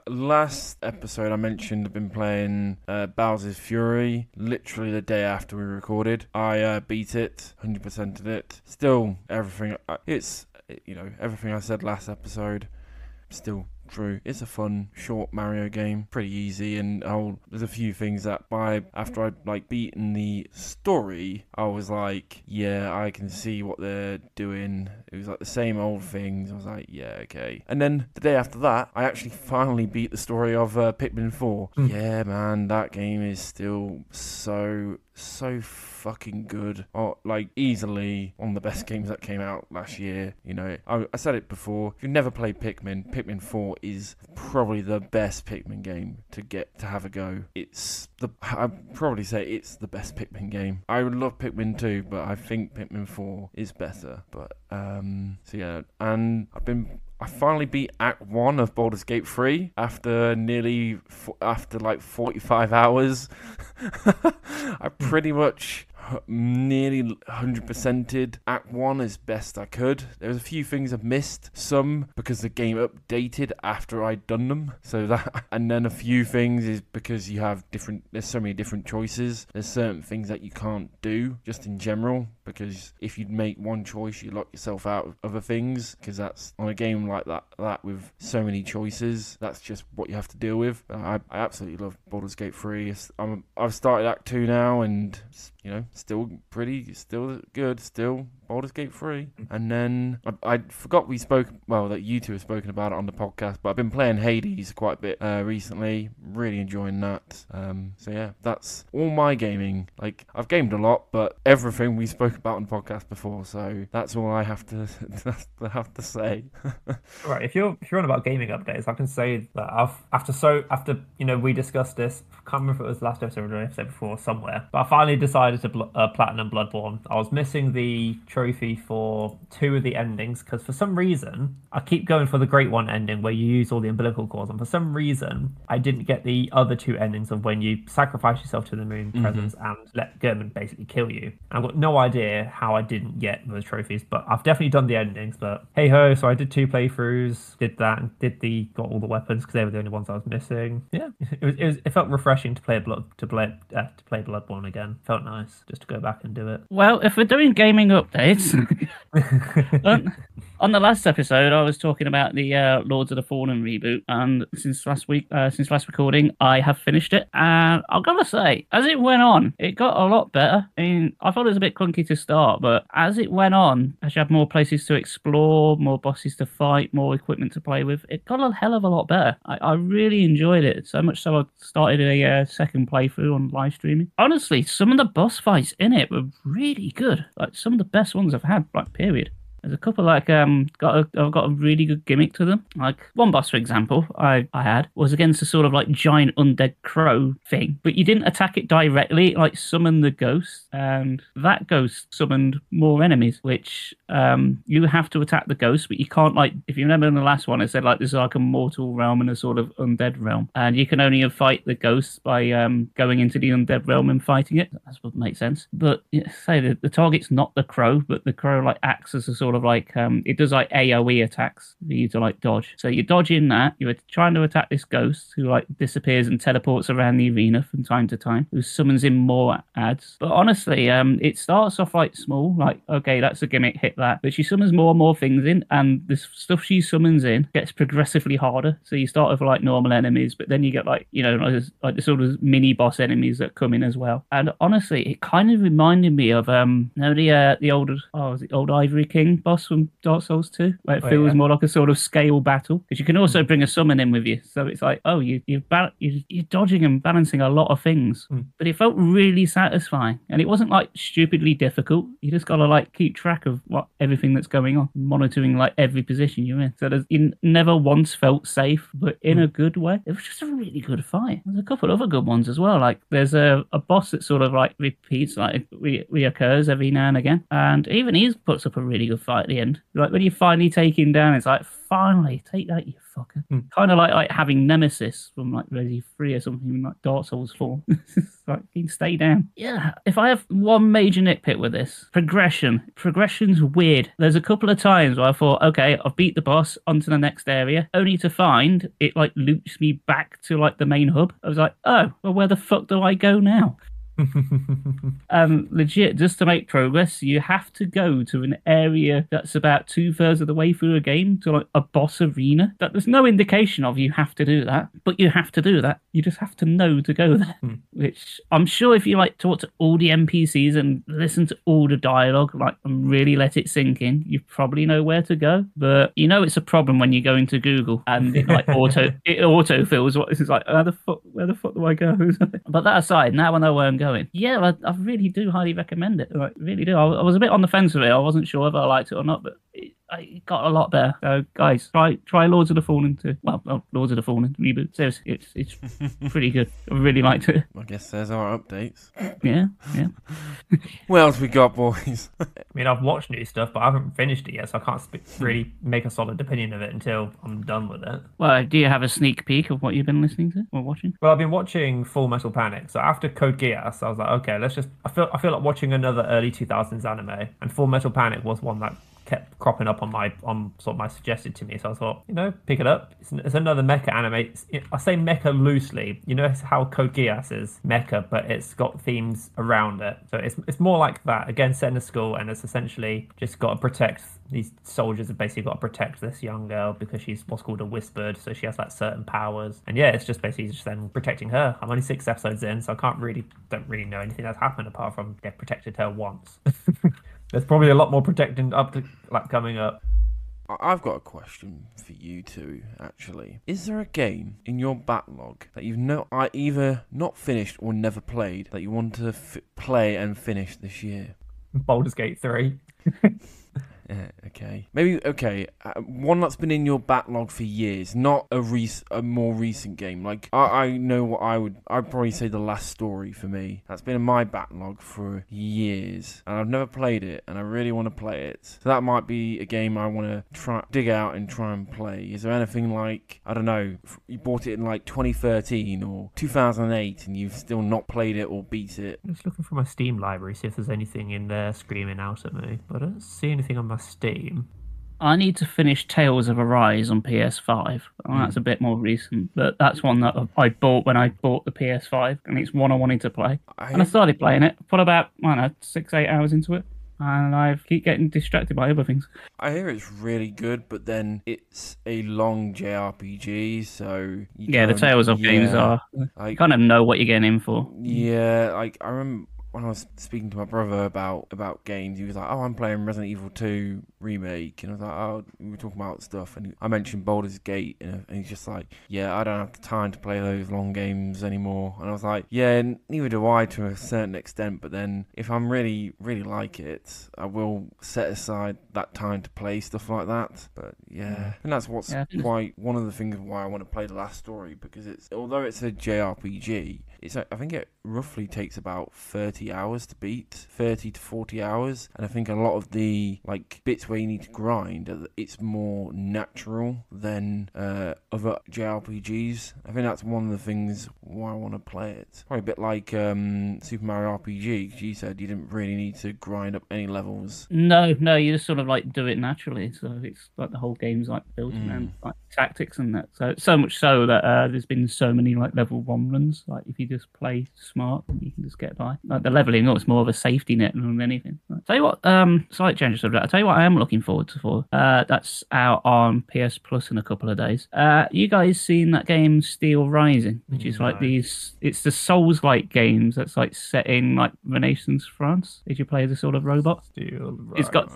Last episode I mentioned I've been playing Bowser's Fury literally the day after we recorded. I beat it, 100%ed it. Still, everything I said last episode, still true. It's a fun, short Mario game, pretty easy, and there's a few things that after I'd beaten the story, I was like, yeah, I can see what they're doing. It was like the same old things. I was like, yeah, okay. And then the day after that, I actually finally beat the story of Pikmin 4. Yeah, man, that game is still so fucking good. Easily one of the best games that came out last year. I said it before, if you've never played Pikmin 4 is probably the best Pikmin game to have a go. I'd probably say it's the best Pikmin game. I would love Pikmin 2, but I think Pikmin 4 is better. But so yeah, and I finally beat Act 1 of Baldur's Gate 3 after 45 hours. I pretty much nearly 100%ed Act 1 as best I could. There was a few things I've missed, some because the game updated after I'd done them, and then a few things is because there's so many different choices. There's certain things that you can't do just in general, because if you make one choice you lock yourself out of other things, because that's on a game like that with so many choices, that's just what you have to deal with. I absolutely love Baldur's Gate 3. I've started Act 2 now, and still good, still Baldur's Gate 3. And then I forgot that you two have spoken about it on the podcast, but I've been playing Hades quite a bit recently, really enjoying that. So yeah, that's all my gaming. I've gamed a lot, but everything we spoke about on the podcast before, so that's all I have to say. Right, if you're on about gaming updates, I can say that after we discussed this, I can't remember if it was last episode or the episode before, somewhere, but I finally decided to platinum Bloodborne. I was missing the trophy for 2 of the endings because for some reason I keep going for the Great One ending where you use all the umbilical cords, and for some reason I didn't get the other 2 endings of when you sacrifice yourself to the moon presence and let German basically kill you. I've got no idea how I didn't get those trophies, but I've definitely done the endings. But hey ho, so I did 2 playthroughs, did that, and got all the weapons because they were the only ones I was missing. Yeah, it felt refreshing to play Bloodborne again. Felt nice just to go back and do it. Well, if we're doing gaming updates, on the last episode, I was talking about the Lords of the Fallen reboot, and since last recording, I have finished it. And I've got to say, as it went on, it got a lot better. I mean, I thought it was a bit clunky to start, but as it went on, as you had more places to explore, more bosses to fight, more equipment to play with, it got a hell of a lot better. I really enjoyed it, so much so I started a second playthrough on live streaming. Honestly, some of the boss fights in it were really good. Like, some of the best ones I've had, like, period. There's a couple like I've got a really good gimmick to them. Like one boss, for example, I had was against a sort of like giant undead crow thing, but you didn't attack it directly. It, like summon the ghost, and that ghost summoned more enemies, which you have to attack the ghost, but you can't, like, if you remember in the last one, it said like there's like a mortal realm and a sort of undead realm, and you can only fight the ghosts by going into the undead realm and fighting it. That's what makes sense. But say the target's not the crow, but the crow like acts as a sort of like it does like AoE attacks for you to like dodge. So you're dodging that, you're trying to attack this ghost who like disappears and teleports around the arena from time to time, who summons in more ads. But honestly, it starts off like small, like okay, that's a gimmick, hit that, but she summons more and more things in, and the stuff she summons in gets progressively harder. So you start with like normal enemies, but then you get like, you know, like the sort of mini boss enemies that come in as well. And honestly, it kind of reminded me of the old Ivory King boss from Dark Souls 2, where it feels more like a sort of scale battle, because you can also bring a summon in with you, so it's like, oh, you're dodging and balancing a lot of things, but it felt really satisfying, and it wasn't like stupidly difficult. You just gotta like keep track of everything that's going on, monitoring like every position you're in, so you never once felt safe, but in a good way. It was just a really good fight. There's a couple other good ones as well, like there's a boss that sort of like repeats, like reoccurs every now and again, and even he puts up a really good fight at the end. Like when you finally take him down, it's like, finally, take that, you fucker. Kind of like having Nemesis from like Resi 3 or something in like Dark Souls 4. Like, you can stay down. Yeah, if I have one major nitpick with this, progression's weird. There's a couple of times where I thought, okay, I've beat the boss, onto the next area, only to find it like loops me back to like the main hub. I was like, oh, well, where the fuck do I go now? Legit, just to make progress, you have to go to an area that's about 2/3 of the way through a game, to like a boss arena. That there's no indication of you have to do that, but you have to do that. You just have to know to go there. Which I'm sure if you like talk to all the NPCs and listen to all the dialogue, like, and really let it sink in, you probably know where to go. But you know it's a problem when you go into Google and it like auto fills what it's like. Where the fuck do I go? But that aside, now I know where I'm going. Yeah, I really do highly recommend it. Like, really do. I was a bit on the fence with it. I wasn't sure whether I liked it or not, but it got a lot better. So, guys, try Lords of the Fallen too. Well, Lords of the Fallen reboot. Seriously, it's pretty good. I really liked it. I guess there's our updates. Yeah. What else we got, boys? I mean, I've watched new stuff, but I haven't finished it yet, so I can't really make a solid opinion of it until I'm done with it. Well, do you have a sneak peek of what you've been listening to or watching? Well, I've been watching Full Metal Panic. So after Code Geass, I was like, okay, I feel like watching another early 2000s anime, and Full Metal Panic was one that kept cropping up on sort of my suggested to me. So I thought, pick it up. It's another mecha anime. I say mecha loosely. You know how Code Geass is mecha, but it's got themes around it. So it's more like that. Again, set in a school, and it's essentially just got to protect. These soldiers have basically got to protect this young girl because she's what's called a whispered, so she has like certain powers. And yeah, it's just basically just them protecting her. I'm only 6 episodes in, so I don't really know anything that's happened apart from they protected her once. There's probably a lot more protecting coming up. I've got a question for you two, actually. Is there a game in your backlog that you've either not finished or never played that you want to play and finish this year? Baldur's Gate 3. Okay. Maybe, okay, one that's been in your backlog for years, not a more recent game. Like, I know what I'd probably say The Last Story for me. That's been in my backlog for years, and I've never played it, and I really want to play it. So that might be a game I want to dig out and try and play. Is there anything like, I don't know, you bought it in like 2013 or 2008, and you've still not played it or beat it? I'm just looking for my Steam library, see if there's anything in there screaming out at me, but I don't see anything on my Steam. I need to finish Tales of Arise on PS5. That's a bit more recent, but that's one that I bought when I bought the PS5, and it's one I wanted to play. And I started playing it, put about, I don't know, 6-8 hours into it, and I keep getting distracted by other things. I hear it's really good, but then it's a long JRPG, so... The Tales of games are... you kind of know what you're getting in for. Yeah, like, I remember... When I was speaking to my brother about games, he was like, "Oh, I'm playing Resident Evil 2 remake," and I was like, "Oh," we were talking about stuff, and I mentioned Baldur's Gate, and he's just like, "Yeah, I don't have the time to play those long games anymore," and I was like, "Yeah, neither do I to a certain extent, but then if I'm really like it, I will set aside that time to play stuff like that." But yeah, and that's what's quite one of the things why I want to play The Last Story, because although it's a JRPG, I think it roughly takes about 30 hours to beat, 30 to 40 hours, and I think a lot of the like bits where you need to grind, it's more natural than other JRPGs. I think that's one of the things why I want to play it. Probably a bit like Super Mario RPG, because you said you didn't really need to grind up any levels. No, you just sort of like do it naturally. So it's like the whole game's like built around like tactics and that. So much so that there's been so many like level 1 runs. Like if you just play smart, you can just get by. Like the leveling up is more of a safety net than anything. Right. Tell you what, slight change of subject. I'll tell you what I am looking forward to for. That's out on PS Plus in a couple of days. You guys seen that game Steel Rising, which is like it's the Souls-like games that's like set in like Renaissance France. Did you play as a sort of robot? Steel Rising. It's got.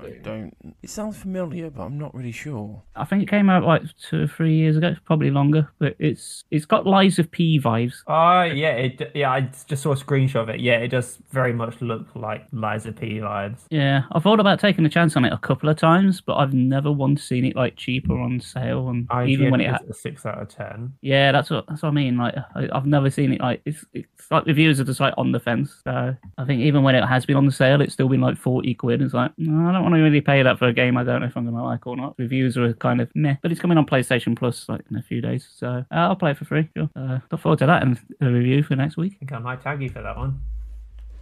It sounds familiar, but I'm not really sure. I think it came out like 2 or 3 years ago, probably longer. But it's got Lies of P vibes. Yeah, I just saw a screenshot of it. Yeah, it does very much look like Liza P vibes. Yeah, I've thought about taking a chance on it a couple of times, but I've never once seen it like cheap or on sale. And even when it had a 6 out of 10. Yeah, that's what I mean. Like I've never seen it like it's like reviews are just like on the fence. So I think even when it has been on the sale, it's still been like 40 quid. It's like no, I don't want to really pay that for a game I don't know if I'm gonna like or not. Reviews are kind of meh, but it's coming on PlayStation Plus like in a few days, so I'll play it for free. Sure. Look forward to that and the review for next week. I think I might tag you for that one.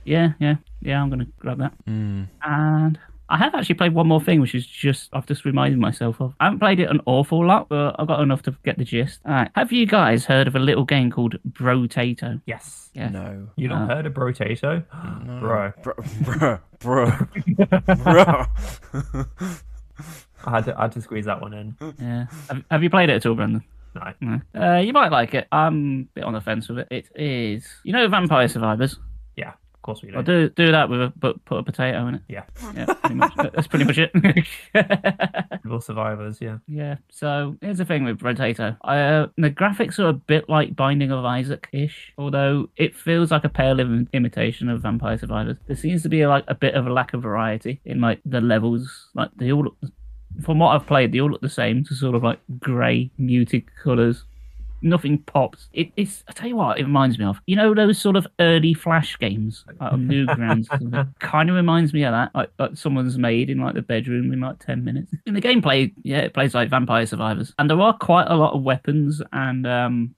Yeah, I'm going to grab that. And I have actually played one more thing, which is I've just reminded myself of. I haven't played it an awful lot, but I've got enough to get the gist. All right. Have you guys heard of a little game called Brotato? Yes. Yeah. No. You not heard of Brotato? No. Bro. I had to squeeze that one in. Yeah. Have you played it at all, Brendan? No. You might like it. I'm a bit on the fence with it. It is, Vampire Survivors? Yeah, of course we do. I'll do that but put a potato in it. Yeah. Pretty much. That's pretty much it. Real Survivors, yeah. Yeah. So here's the thing with Brotato. The graphics are a bit like Binding of Isaac-ish, although it feels like a pale imitation of Vampire Survivors. There seems to be a bit of a lack of variety in like the levels. Like they all look. From what I've played, they all look the same, to sort of like grey, muted colours. Nothing pops. It's. I tell you what, it reminds me of. Those sort of early Flash games, like on Newgrounds. Kind of reminds me of that. Like someone's made in like the bedroom in like 10 minutes. In the gameplay, it plays like Vampire Survivors, and there are quite a lot of weapons and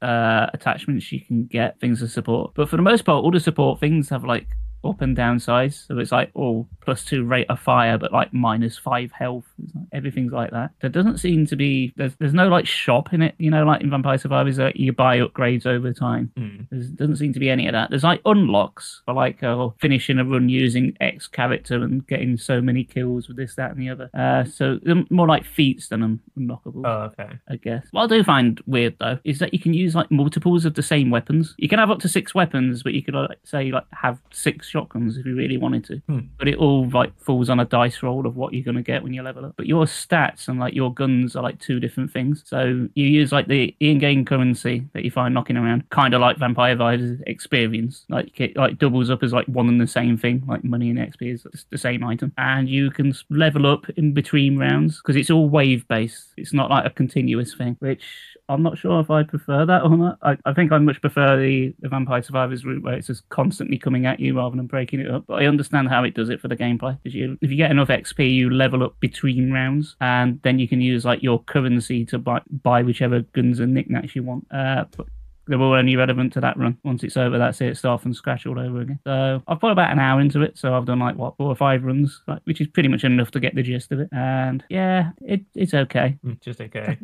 attachments you can get, things to support. But for the most part, all the support things have like up and down sides, so it's like +2 rate of fire but like -5 health. Everything's like that. There doesn't seem to be there's no like shop in it, like in Vampire Survivors that you buy upgrades over time. There doesn't seem to be any of that. There's like unlocks for like finishing a run using X character and getting so many kills with this, that and the other, so they're more like feats than unlockables. Okay. I guess what I do find weird though is that you can use like multiples of the same weapons. You can have up to 6 weapons, but you could say have 6 shotguns if you really wanted to. But it all like falls on a dice roll of what you're going to get when you level up. But your stats and like your guns are like 2 different things. So you use like the in-game currency that you find knocking around, kind of like Vampire Vampire Survivors experience. Like it like doubles up as like one and the same thing, like money and XP is the same item, and you can level up in between rounds because it's all wave based. It's not like a continuous thing, which I'm not sure if I prefer that or not. I think I much prefer the Vampire Survivors route where it's just constantly coming at you rather than breaking it up. But I understand how it does it for the gameplay. Because if you get enough XP, you level up between rounds, and then you can use like your currency to buy whichever guns and knickknacks you want. But they're all only relevant to that run. Once it's over, that's it. Start from scratch all over again. So I've put about an hour into it. So I've done like 4 or 5 runs, which is pretty much enough to get the gist of it. And yeah, it's okay. Just okay.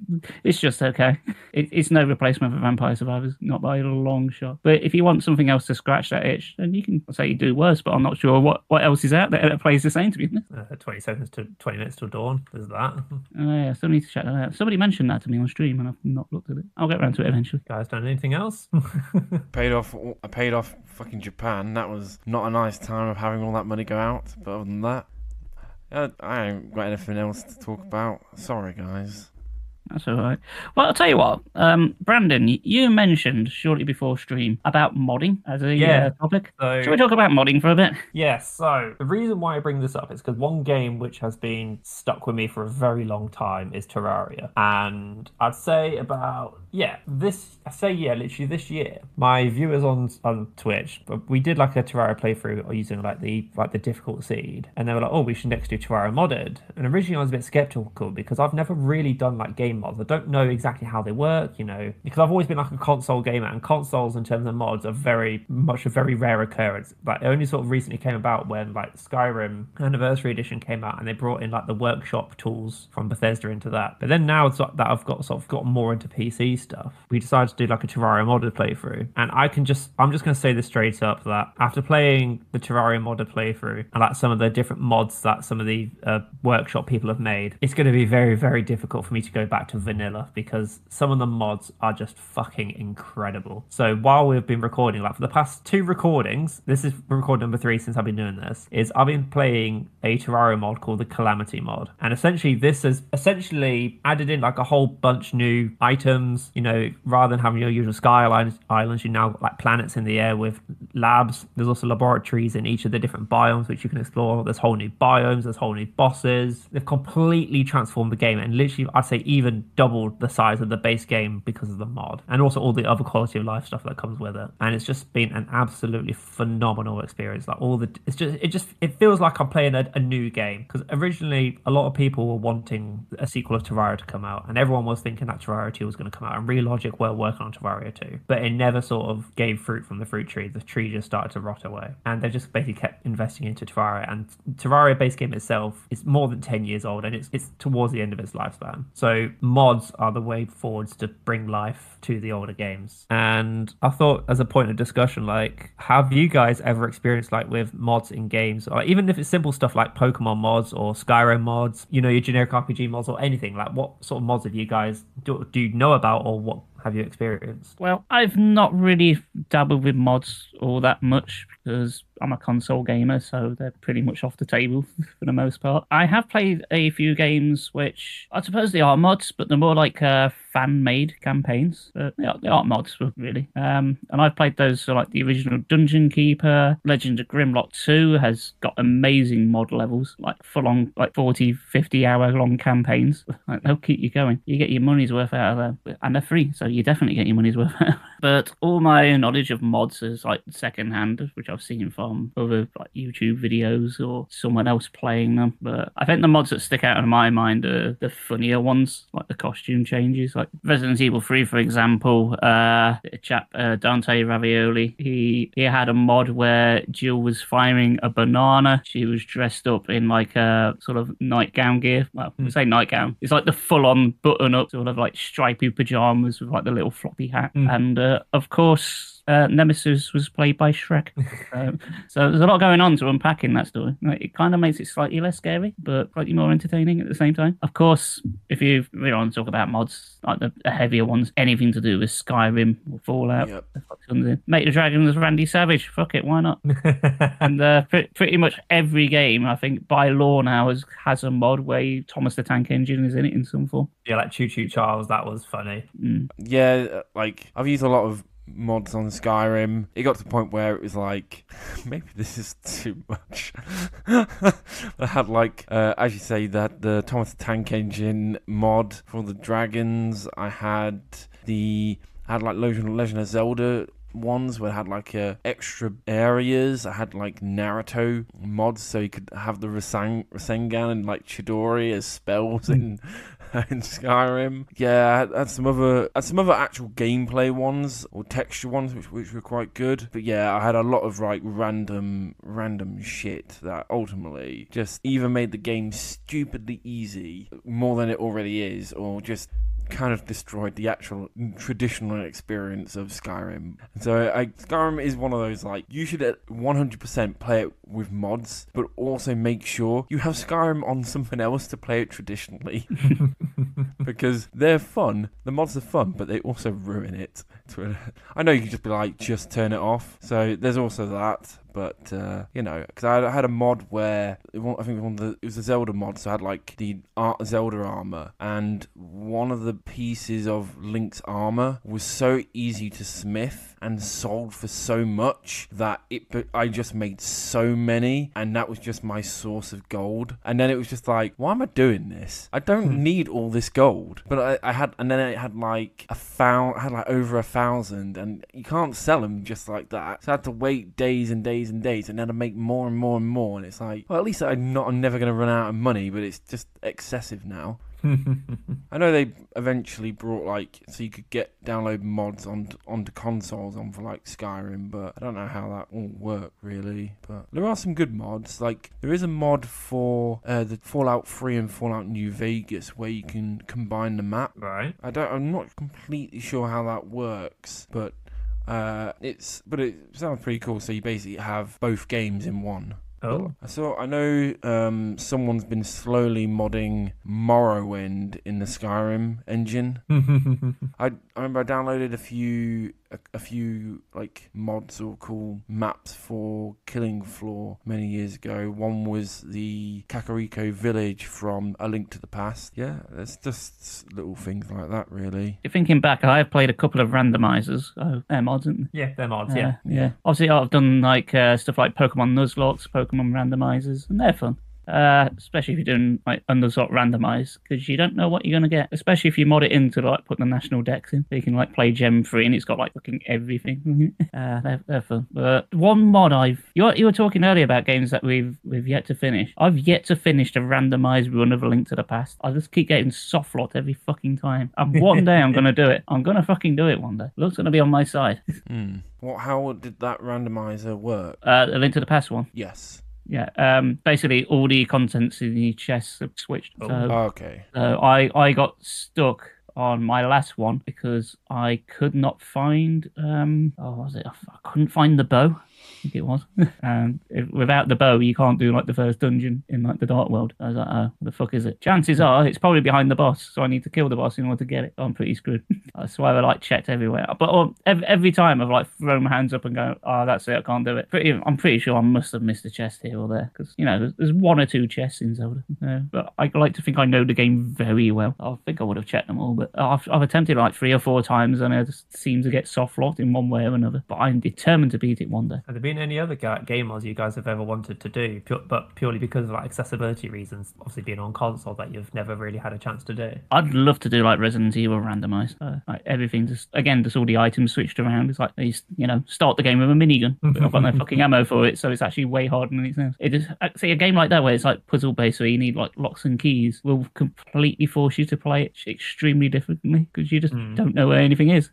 It's just okay. It's no replacement for Vampire Survivors, not by a long shot. But if you want something else to scratch that itch, then you can say you do worse. But I'm not sure what else is out there that plays the same, to be honest. 20 seconds to 20 minutes till dawn. There's that. Oh yeah, still need to check that out. Somebody mentioned that to me on stream, and I've not looked at it. I'll get around to it eventually. Guys, done anything else? I paid off fucking Japan. That was not a nice time of having all that money go out. But other than that, I ain't got anything else to talk about. Sorry, guys. That's all right. Well, I'll tell you what, Brandon, you mentioned shortly before stream about modding as a topic. So, shall we talk about modding for a bit? Yes. So the reason why I bring this up is because one game which has been stuck with me for a very long time is Terraria, and I'd say literally this year, my viewers on Twitch, we did like a Terraria playthrough using like the difficult seed, and they were like, oh, we should next do Terraria modded. And originally I was a bit skeptical because I've never really done like game mods. I don't know exactly how they work, because I've always been like a console gamer, and consoles in terms of mods are very much a very rare occurrence. Like it only sort of recently came about when like Skyrim Anniversary Edition came out, and they brought in like the workshop tools from Bethesda into that. But then now that I've got more into PC stuff, we decided to do like a Terraria modded playthrough. And I'm just going to say this straight up, that after playing the Terraria modded playthrough and like some of the different mods that some of the workshop people have made, it's going to be very, very difficult for me to go back to vanilla because some of the mods are just fucking incredible. So while we've been recording, like for the past 2 recordings, this is recording number 3 since I've been doing this, is I've been playing a Terraria mod called the Calamity mod. And essentially this has added in like a whole bunch new items, rather than having your usual sky islands, you now got like planets in the air with labs. There's also laboratories in each of the different biomes which you can explore. There's whole new biomes, there's whole new bosses. They've completely transformed the game, and literally I'd say even doubled the size of the base game because of the mod, and also all the other quality of life stuff that comes with it. And it's just been an absolutely phenomenal experience. Like it feels like I'm playing a new game, because originally a lot of people were wanting a sequel of Terraria to come out, and everyone was thinking that Terraria 2 was going to come out, and Relogic were working on Terraria 2, but it never sort of gave fruit from the fruit tree. The tree just started to rot away, and they just basically kept investing into Terraria. And Terraria base game itself is more than 10 years old, and it's towards the end of its lifespan. So mods are the way forwards to bring life to the older games. And I thought, as a point of discussion, like, have you guys ever experienced like with mods in games, or even if it's simple stuff like Pokemon mods or Skyrim mods, your generic RPG mods or anything, like what sort of mods have you guys do you know about, or what have you experienced? Well, I've not really dabbled with mods all that much because I'm a console gamer, so they're pretty much off the table for the most part. I have played a few games which I suppose they are mods, but they're more like fan-made campaigns. They aren't mods, really. And I've played those, so like the original Dungeon Keeper, Legend of Grimlock 2 has got amazing mod levels, like full-on, like 40, 50-hour-long campaigns. Like, they'll keep you going. You get your money's worth out of them, and they're free, so you definitely get your money's worth out. But all my knowledge of mods is like secondhand, which I've seen from other like YouTube videos or someone else playing them. But I think the mods that stick out in my mind are the funnier ones, like the costume changes. Like Resident Evil 3, for example, a chap, Dante Ravioli, he had a mod where Jill was firing a banana. She was dressed up in like a sort of nightgown gear. Well, I say nightgown. It's like the full-on button-up sort of like stripy pajamas with like the little floppy hat. And of course, Nemesis was played by Shrek. So there's a lot going on to unpack in that story. Like, it kind of makes it slightly less scary, but slightly more entertaining at the same time. Of course, if you really want to talk about mods, like the heavier ones, anything to do with Skyrim or Fallout, Mate the Dragons, Randy Savage, fuck it, why not? And pretty much every game, I think, by law now has a mod where Thomas the Tank Engine is in it in some form. Yeah, like Choo Choo Charles, that was funny. Yeah, like I've used a lot of mods on Skyrim. It got to the point where it was like, maybe this is too much. I had like, as you say, that the Thomas the Tank Engine mod for the dragons. I had like Legend of Zelda ones where I had like extra areas. I had like Naruto mods so you could have the Rasengan and like Chidori as spells in Skyrim. Yeah, I had some other actual gameplay ones or texture ones which were quite good. But yeah, I had a lot of like random shit that ultimately just either made the game stupidly easy more than it already is, or just kind of destroyed the actual traditional experience of Skyrim. And so Skyrim is one of those, like, you should 100% play it with mods, but also make sure you have Skyrim on something else to play it traditionally. Because they're fun. The mods are fun, but they also ruin it. I know you could just be like, just turn it off. So there's also that. But, you know, because I had a mod where, it was a Zelda mod, so I had, like, the Zelda armor, and one of the pieces of Link's armor was so easy to smith and sold for so much that I just made so many, and that was just my source of gold. And then it was just like, why am I doing this? I don't need all this gold. But I had like over 1,000, and you can't sell them just like that. So I had to wait days and days and days, and then to make more and more and more, and it's like, well, at least I'm never going to run out of money, but it's just excessive now. I know they eventually brought like, so you could download mods onto consoles for like Skyrim, but I don't know how that will work really. But there are some good mods. Like there is a mod for the Fallout 3 and Fallout New Vegas where you can combine the map. Right. I'm not completely sure how that works, but it sounds pretty cool. So you basically have both games in one. Oh. I know someone's been slowly modding Morrowind in the Skyrim engine. I remember I downloaded a few like mods or cool maps for Killing Floor many years ago. One was the Kakariko village from A Link to the Past. Yeah, there's just little things like that, really. Thinking back, I have played a couple of randomizers. Oh, they're mods, aren't they? Yeah, they're mods, yeah. Obviously, I've done like stuff like Pokemon Nuzlocke, Pokemon randomizers, and they're fun. Especially if you're doing like undersort randomize, because you don't know what you're gonna get. Especially if you mod it into like put the national decks in, so you can like play Gem 3 and it's got like fucking everything. They're fun. But one mod you were talking earlier about games that we've yet to finish. I've yet to finish the randomized run of A Link to the Past. I just keep getting soft locked every fucking time. And one day I'm gonna do it. I'm gonna fucking do it one day. Looks gonna be on my side. How did that randomizer work? A Link to the Past one. Yes. Yeah, basically all the contents in the chests have switched. So, okay. So I got stuck on my last one because I could not find what was it? I couldn't find the bow. I think it was. And without the bow, you can't do like the first dungeon in like the Dark World. I was like, oh, what the fuck is it? Chances are it's probably behind the boss, so I need to kill the boss in order to get it. I'm pretty screwed. That's why I like checked everywhere. But every time I've like thrown my hands up and go, oh, that's it, I can't do it. I'm pretty sure I must have missed a chest here or there because there's one or two chests in Zelda. But I like to think I know the game very well. I think I would have checked them all, but I've attempted like 3 or 4 times and I just seem to get soft locked in one way or another. But I'm determined to beat it one day. Have there been any other game mods you guys have ever wanted to do, but purely because of like accessibility reasons, obviously being on console, that you've never really had a chance to do? I'd love to do like Resident Evil randomized. Like everything just all the items switched around. It's like they start the game with a minigun, but I've got no fucking ammo for it, so it's actually way harder than it sounds. It is see a game like that where it's like puzzle based, where you need like locks and keys, will completely force you to play it extremely differently because you just don't know where anything is.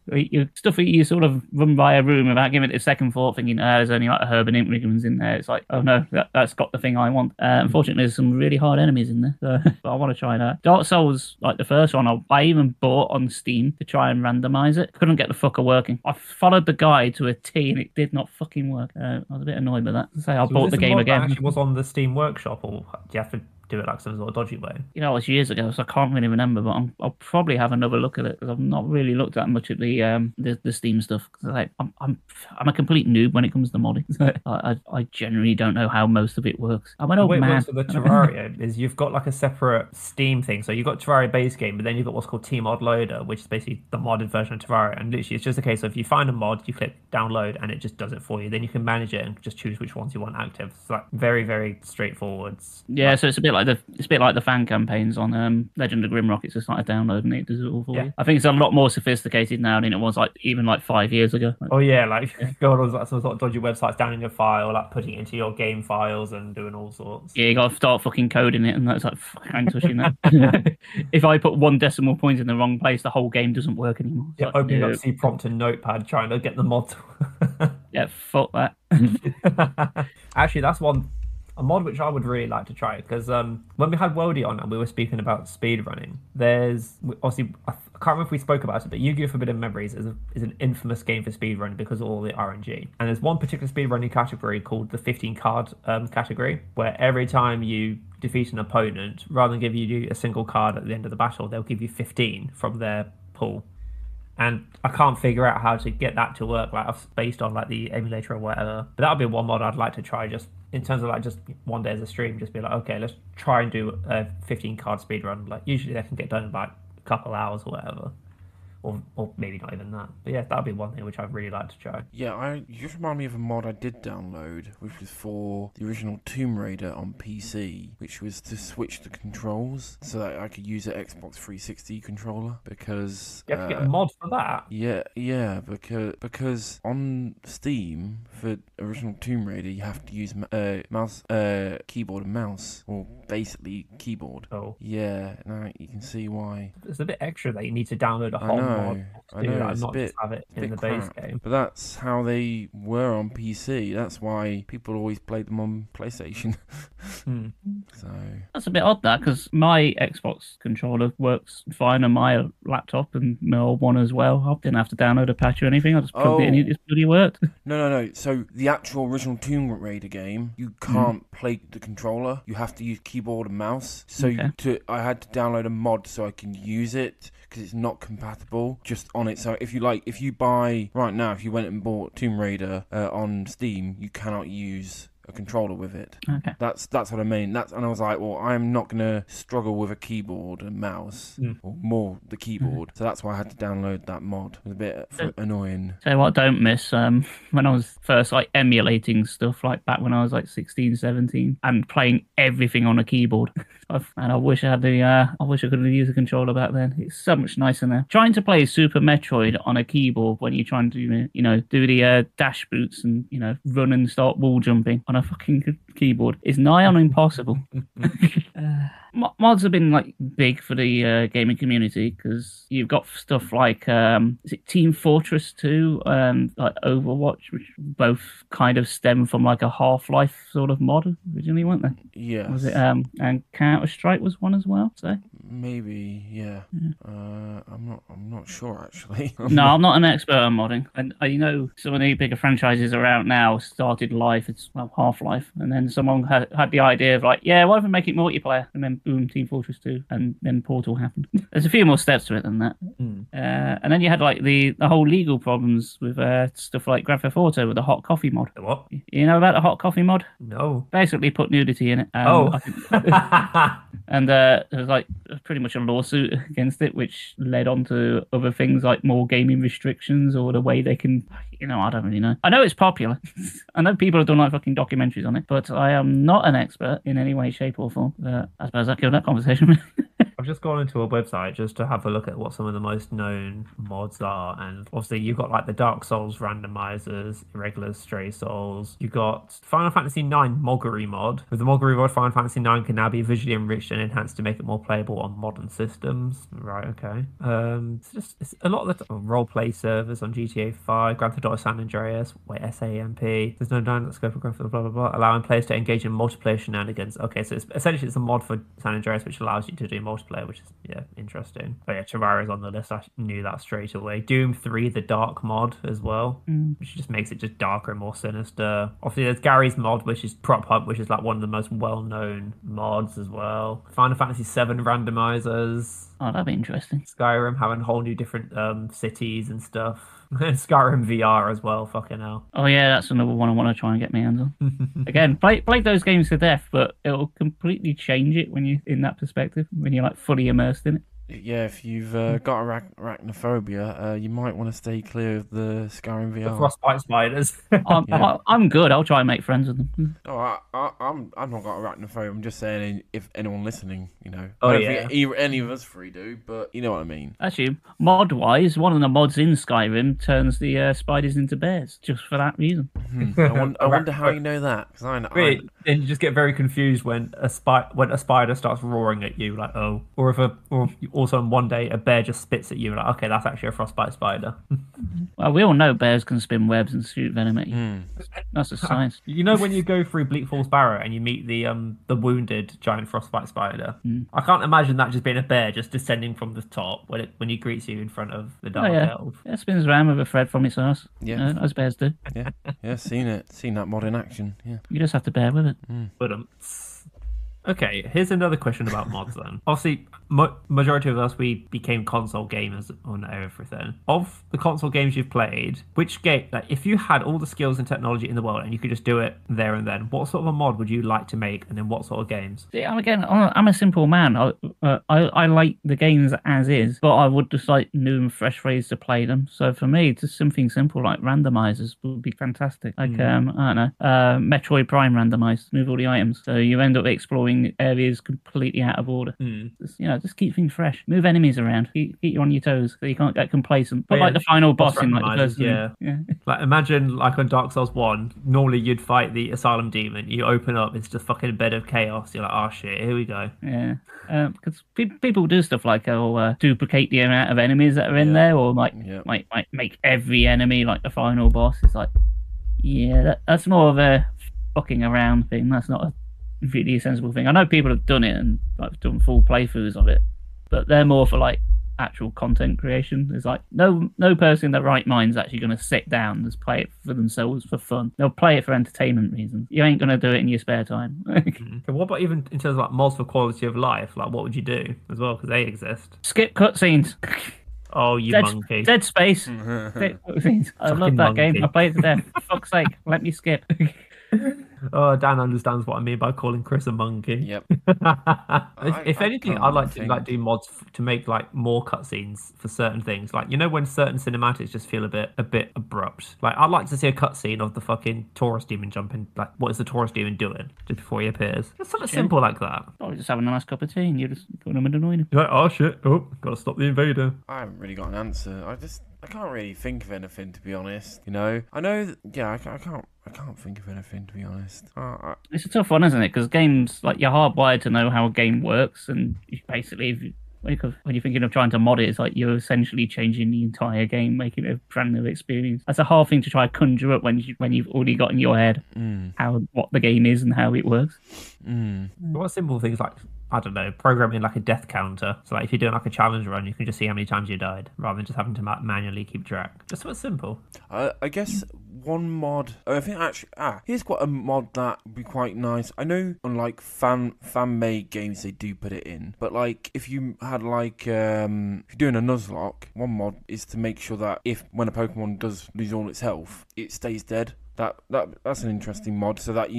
Stuff that you sort of run by a room without giving it a second thought, thinking, there's only like a herb and ingredients in there. It's like, oh no, that's got the thing I want. Unfortunately, there's some really hard enemies in there, so but I want to try that. Dark Souls, like the first one, I even bought on Steam to try and randomize it. Couldn't get the fucker working. I followed the guide to a T and it did not fucking work. I was a bit annoyed by that. So I bought the game again. Actually was on the Steam Workshop, or do you have to do it like some sort of dodgy way. You know, it was years ago, so I can't really remember. But I'll probably have another look at it because I've not really looked at much at the Steam stuff. Because I'm a complete noob when it comes to modding. I generally don't know how most of it works. I'm an The old way it man. works with the Terraria is you've got like a separate Steam thing. So you've got Terraria base game, but then you've got what's called T-Mod Loader, which is basically the modded version of Terraria. And literally, it's just a case of if you find a mod, you click download, and it just does it for you. Then you can manage it and just choose which ones you want active. It's like very, very straightforward. Yeah, so it's a bit like the fan campaigns on Legend of Grimrock. It's just like a download and it does it all for you. I think it's a lot more sophisticated now than it was like even like 5 years ago. Oh yeah, like going on like some sort of dodgy websites, downloading your file, like putting it into your game files and doing all sorts. Yeah, you got to start fucking coding it, and that's like I ain't touching that. If I put one decimal point in the wrong place, the whole game doesn't work anymore. Yeah, opening up C prompt and Notepad, trying to get the mod. Yeah, fuck that. Actually, that's a mod which I would really like to try, because when we had Worldy on and we were speaking about speedrunning, there's obviously, I can't remember if we spoke about it, but Yu-Gi-Oh! Forbidden Memories is an infamous game for speedrunning because of all the RNG. And there's one particular speedrunning category called the 15 card category, where every time you defeat an opponent, rather than give you a single card at the end of the battle, they'll give you 15 from their pool. And I can't figure out how to get that to work, like based on like the emulator or whatever. But that would be one mod I'd like to try, just in terms of like just one day as a stream, just be like, okay, let's try and do a 15 card speed run. Like usually they can get done in like a couple hours or whatever. Or maybe not even that. But yeah, that would be one thing which I'd really like to try. Yeah, you just remind me of a mod I did download, which was for the original Tomb Raider on PC, which was to switch the controls so that I could use an Xbox 360 controller, because... You have to get a mod for that? Yeah, because on Steam, for original Tomb Raider, you have to use keyboard and mouse, or basically keyboard. Oh. Yeah, now you can see why. It's a bit extra that you need to download a whole mod to do that, not just have it in the base game. But that's how they were on PC. That's why people always played them on PlayStation. So that's a bit odd, that, because my Xbox controller works fine on my laptop and my old one as well. I didn't have to download a patch or anything. I just plugged it in, it just bloody worked. No. So the actual original Tomb Raider game, you can't play the controller. You have to use keyboard and mouse. So I had to download a mod so I can use it, because it's not compatible just on it. So if you buy right now, if you went and bought Tomb Raider on Steam, you cannot use a controller with it. Okay. That's what I mean. And I was like, well, I'm not gonna struggle with a keyboard and mouse, or more the keyboard. So that's why I had to download that mod. It was a bit annoying. So what I don't miss, when I was first like emulating stuff, like back when I was like 16, 17, and playing everything on a keyboard. And I wish I had I wish I could have used a controller back then. It's so much nicer now. Trying to play Super Metroid on a keyboard when you're trying to, do the dash boots and, run and start wall jumping on a fucking keyboard is nigh on impossible. Mods have been like big for the gaming community, because you've got stuff like is it Team Fortress 2 and like Overwatch, which both kind of stem from like a Half-Life sort of mod originally, weren't they? Yeah. Was it and Counter-Strike was one as well? So maybe, yeah. I'm not sure actually. No, I'm not an expert on modding, and some of the bigger franchises are out now. Started life, it's Half-Life, and then someone had the idea of like, yeah, why don't we make it multiplayer? And then boom, Team Fortress 2, and then Portal happened. There's a few more steps to it than that. And then you had like the whole legal problems with stuff like Grand Theft Auto with the hot coffee mod. What? You know about the hot coffee mod? No. Basically put nudity in it. And there was like pretty much a lawsuit against it, which led on to other things like more gaming restrictions, or the way they can, I don't really know. I know it's popular. I know people have done like fucking documentaries on it, but I am not an expert in any way, shape or form. I suppose I killed that conversation. I've just gone into a website just to have a look at what some of the most known mods are, and obviously you've got like the Dark Souls randomizers, Irregular Stray Souls. You've got Final Fantasy IX Moguri mod. With the Moguri mod, Final Fantasy IX can now be visually enriched and enhanced to make it more playable on modern systems. Right, okay. It's a lot of the roleplay servers on GTA 5, Grand Theft Auto San Andreas, SAMP. There's no dynamic scope of Grand Theft Auto, blah blah blah, allowing players to engage in multiplayer shenanigans. Okay, so it's a mod for San Andreas which allows you to do multiplayer multiplayer, which is interesting. But yeah, Terraria's on the list. I knew that straight away. Doom 3, the Dark mod as well, which just makes it just darker and more sinister. Obviously, there's Gary's mod, which is Prop Hunt, which is like one of the most well-known mods as well. Final Fantasy 7 randomizers. Oh, that'd be interesting. Skyrim having whole new different cities and stuff. Skyrim VR as well, fucking hell. Oh yeah, that's another one I want to try and get my hands on. Again, play those games to death, but it'll completely change it when you're in that perspective, when you're like fully immersed in it. Yeah, if you've got arachnophobia, you might want to stay clear of the Skyrim VR. The frostbite spiders. I'm good. I'll try and make friends with them. Oh, I've not got arachnophobia. I'm just saying, if anyone listening, Oh, I don't think any of us three do, but you know what I mean. Actually, mod-wise, one of the mods in Skyrim turns the spiders into bears, just for that reason. I wonder how you know that. Cause Then you just get very confused when a spider starts roaring at you, like or also on one day a bear just spits at you, like okay, that's actually a frostbite spider. Well, we all know bears can spin webs and shoot venom at you. That's the science. You know when you go through Bleak Falls Barrow and you meet the wounded giant frostbite spider, I can't imagine that just being a bear just descending from the top when he greets you in front of the dark elf. Yeah, it spins around with a thread from its arse. Yeah, as bears do. Yeah, seen that mod in action. Yeah, you just have to bear with it. But okay, here's another question about mods then. Obviously, majority of us, we became console gamers on everything. Of the console games you've played, which game, like if you had all the skills and technology in the world and you could just do it there and then, what sort of a mod would you like to make, and then what sort of games? Yeah, again, I'm a simple man. I like the games as is, but I would just like new and fresh ways to play them. So for me, just something simple like randomizers would be fantastic. Like, I don't know, Metroid Prime randomized, move all the items. So you end up exploring areas completely out of order. Just keep things fresh. Move enemies around. Keep you on your toes so you can't get complacent. But like the final boss in like the first yeah. Like imagine like on Dark Souls 1, normally you'd fight the Asylum Demon. You open up, it's just fucking bed of chaos. You're like, oh shit, here we go. Yeah. Because people do stuff like duplicate the amount of enemies that are in there, or might make every enemy like the final boss. It's like, that's more of a fucking around thing. That's not a really sensible thing. I know people have done it and like done full playthroughs of it, but they're more for like actual content creation. There's like no person in their right mind is actually going to sit down and just play it for themselves for fun. They'll play it for entertainment reasons. You ain't going to do it in your spare time. What about even in terms of like mods for quality of life? Like what would you do as well, because they exist? Skip cutscenes. Oh, monkey. Dead Space. I love that game. I play it to death. For fuck's sake, let me skip. Oh, Dan understands what I mean by calling Chris a monkey. Yep. if anything, I'd like to do mods to make like more cutscenes for certain things. Like when certain cinematics just feel a bit abrupt. Like I'd like to see a cutscene of the fucking Taurus demon jumping. Like what is the Taurus demon doing just before he appears? Just something simple like that. Or just having a nice cup of tea and you're just going him and annoying him. You're like, oh shit! Oh, gotta stop the invader. I haven't really got an answer. I can't really think of anything, to be honest. I know I can't think of anything, to be honest. It's a tough one, isn't it? Because games, like, you're hardwired to know how a game works, and basically, when you're thinking of trying to mod it, it's like you're essentially changing the entire game, making it a brand new experience. That's a hard thing to try to conjure up when you've already got in your head what the game is and how it works. What simple things like, I don't know, programming like a death counter. So like if you're doing like a challenge run, you can just see how many times you died rather than just having to manually keep track. Just something simple. I guess one mod. I think actually, here's quite a mod that would be quite nice. I know on like fan-made games they do put it in, but like if you had like if you're doing a Nuzlocke, one mod is to make sure that when a Pokemon does lose all its health, it stays dead. That's an interesting mod, so that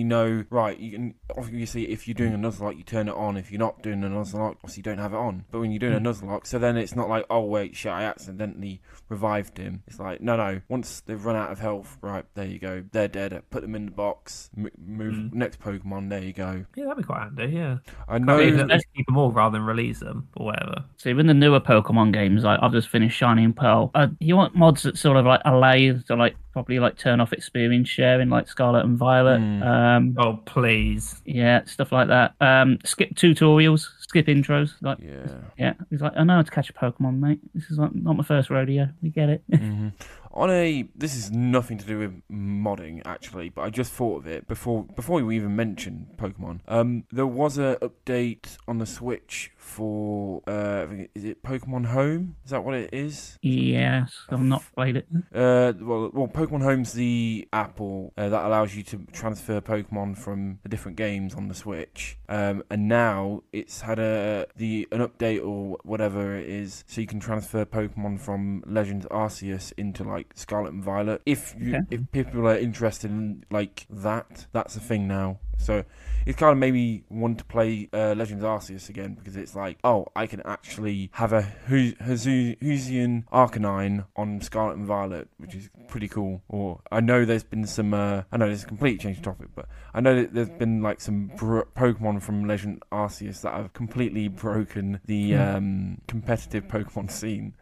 right, you can obviously if you're doing a Nuzlocke you turn it on. If you're not doing a Nuzlocke, obviously you don't have it on. But when you're doing a Nuzlocke, so then it's not like, oh wait, shit, I accidentally revived him. It's like no, once they've run out of health, right, there you go, they're dead. Put them in the box, move next Pokemon, there you go. Yeah, that'd be quite handy. Yeah, I know. Let's keep them all rather than release them or whatever. So even the newer Pokemon games, like I've just finished Shining Pearl. You want mods that sort of like allow you to like probably like turn off experience sharing, like Scarlet and Violet. Oh please. Yeah, stuff like that. Skip tutorials, skip intros. Like, yeah. It's like, I know how to catch a Pokemon, mate. This is not my first rodeo. We get it. This is nothing to do with modding actually, but I just thought of it before we even mentioned Pokemon. There was an update on the Switch for I think is it Pokemon Home? Is that what it is? Yes, I've not played it. Well, Pokemon Home's the app that allows you to transfer Pokemon from the different games on the Switch. And now it's had an update or whatever it is, so you can transfer Pokemon from Legends Arceus into like Scarlet and Violet. If people are interested in like that, that's a thing now. So it's kind of made me want to play Legends Arceus again, because it's like, oh, I can actually have a Hoosian Arcanine on Scarlet and Violet, which is pretty cool. Or I know there's been some, I know this is a completely changed topic, but I know that there's been like some Pokemon from Legend Arceus that have completely broken the competitive Pokemon scene.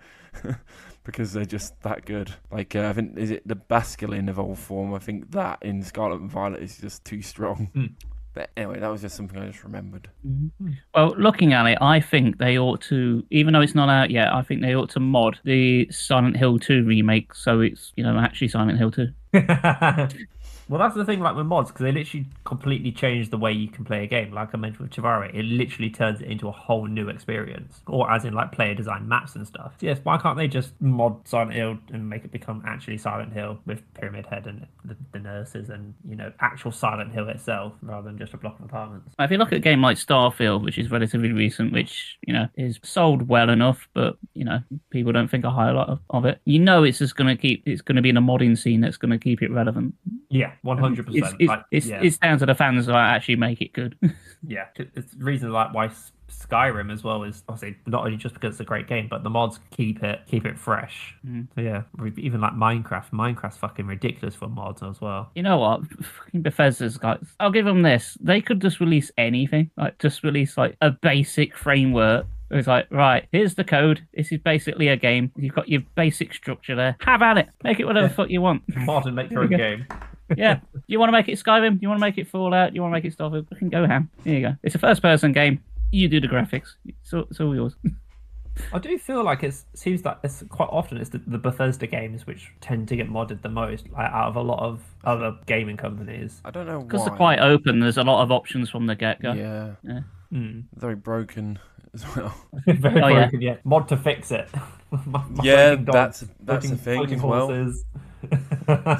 Because they're just that good. Like, I think, is it the Basculin evolved form? I think that in Scarlet and Violet is just too strong. But anyway, that was just something I just remembered. Well, looking at it, I think they ought to, even though it's not out yet, I think they ought to mod the Silent Hill 2 remake so it's, actually Silent Hill 2. Well, that's the thing, like with mods, because they literally completely change the way you can play a game. Like I mentioned with Chivalry, it literally turns it into a whole new experience, or as in like player design maps and stuff. So yes, why can't they just mod Silent Hill and make it become actually Silent Hill with Pyramid Head and the nurses and actual Silent Hill itself, rather than just a block of apartments? If you look at a game like Starfield, which is relatively recent, which is sold well enough, but people don't think a high lot of it. It's just going to it's going to be in a modding scene that's going to keep it relevant. Yeah. 100%. It's down to the fans to actually make it good. Yeah, it's the reason like why Skyrim as well is obviously not only just because it's a great game, but the mods keep it fresh. So yeah, even like Minecraft's fucking ridiculous for mods as well. You know what? Fucking Bethesda's guys, I'll give them this. They could just release anything, like just release like a basic framework. It's like, right, here's the code. This is basically a game. You've got your basic structure there. Have at it. Make it whatever the fuck you want. Mod and make your own game. Yeah. You want to make it Skyrim? You want to make it Fallout? You want to make it Starfield? Fucking go ham. Here you go. It's a first-person game. You do the graphics. It's all yours. I do feel like it seems that it's quite often it's the Bethesda games which tend to get modded the most, like, out of a lot of other gaming companies. I don't know why. Because they're quite open. There's a lot of options from the get-go. Yeah. Very broken as well. Very broken, yeah. Mod to fix it. That's a thing as well.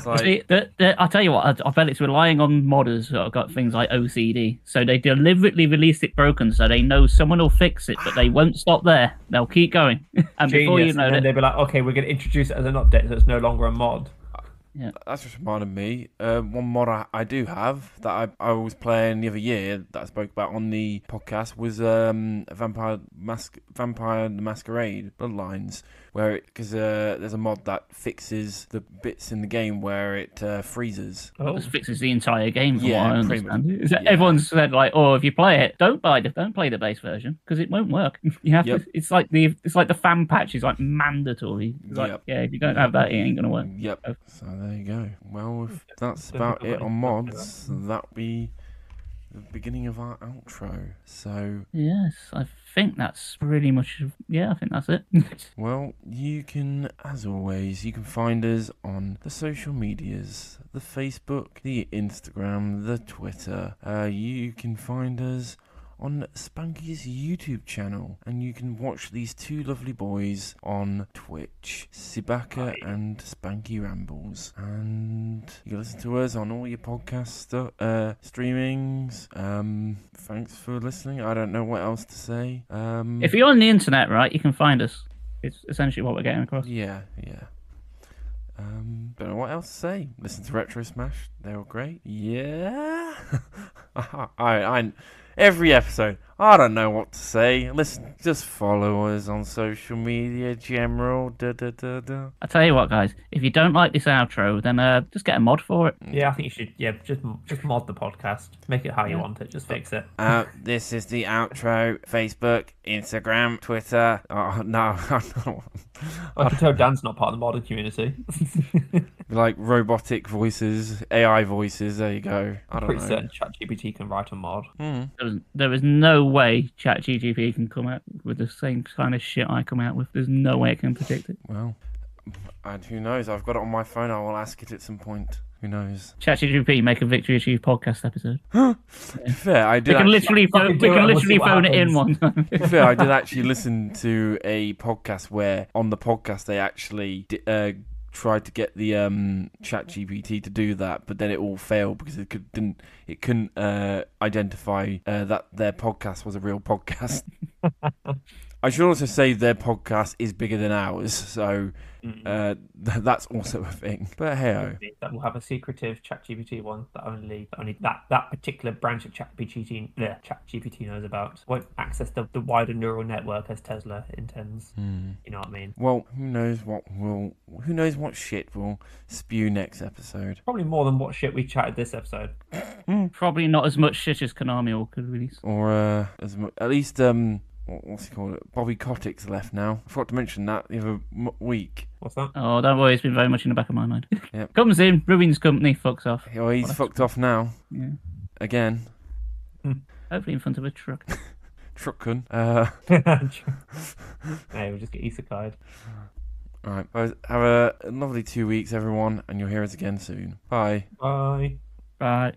Like... See, I'll tell you what, I bet it's relying on modders that have got things like OCD. So they deliberately released it broken so they know someone will fix it, but they won't stop there. They'll keep going. And Genius. Before you know it, they'll be like, okay, we're going to introduce it as an update so it's no longer a mod. Yeah. That's just reminded me. One mod I do have that I was playing the other year that I spoke about on the podcast was Vampire the Masquerade Bloodlines, where because there's a mod that fixes the bits in the game where it freezes. It just fixes the entire game. From what I understand. Yeah. Everyone's said like, oh, if you play it, don't play the base version because it won't work. You have to. It's like the fan patch is like mandatory. It's like, yeah, if you don't have that, it ain't gonna work. Yep. So there you go. Well, if that's about it on mods, that'll be the beginning of our outro. So yes, I think that's pretty much. Yeah, I think that's it. Well, you can, as always, you can find us on the social medias, the Facebook, the Instagram, the Twitter. You can find us on Spanky's YouTube channel, and you can watch these two lovely boys on Twitch, Sibaka and Spanky Rambles, and you can listen to us on all your podcast streamings. Thanks for listening. I don't know what else to say. If you're on the internet, right, you can find us. It's essentially what we're getting across. Yeah. Don't know what else to say. Listen to Retro Smash. They're all great. Yeah. Every episode, I don't know what to say. Listen, just follow us on social media, general. I tell you what, guys, if you don't like this outro, then just get a mod for it. Yeah, I think you should. Yeah, just mod the podcast. Make it how you want it. Just fix it. This is the outro. Facebook, Instagram, Twitter. Oh no, I can tell Dan's not part of the modding community. Like robotic voices, AI voices. There you go. I don't know. Pretty certain ChatGPT can write a mod. There is no way ChatGPT can come out with the same kind of shit I come out with. There's no way it can predict it. Well, And who knows? I've got it on my phone. I will ask it at some point. Who knows? ChatGPT, make a Victory Achieved podcast episode. Fair, I did. We can literally phone it in one time. Fair, I did actually listen to a podcast where on the podcast they actually tried to get the ChatGPT to do that, but then it all failed because it couldn't identify that their podcast was a real podcast. I should also say their podcast is bigger than ours, so that's also a thing. But hey, that will have a secretive ChatGPT one that only that particular branch of ChatGPT knows about. Won't access the wider neural network as Tesla intends. You know what I mean? Well, who knows what shit we'll spew next episode? Probably more than what shit we chatted this episode. Probably not as much shit as Konami could release. Or at least what's he called? Bobby Kotick's left now. I forgot to mention that the other week. What's that? Oh, don't worry, it's been very much in the back of my mind. Yep. Comes in, ruins company, fucks off. Oh, he's fucked off now. Yeah. Again. Hopefully in front of a truck. Truckun. Hey, we'll just get isekai'd. Alright, well, have a lovely 2 weeks, everyone, and you'll hear us again soon. Bye. Bye. Right.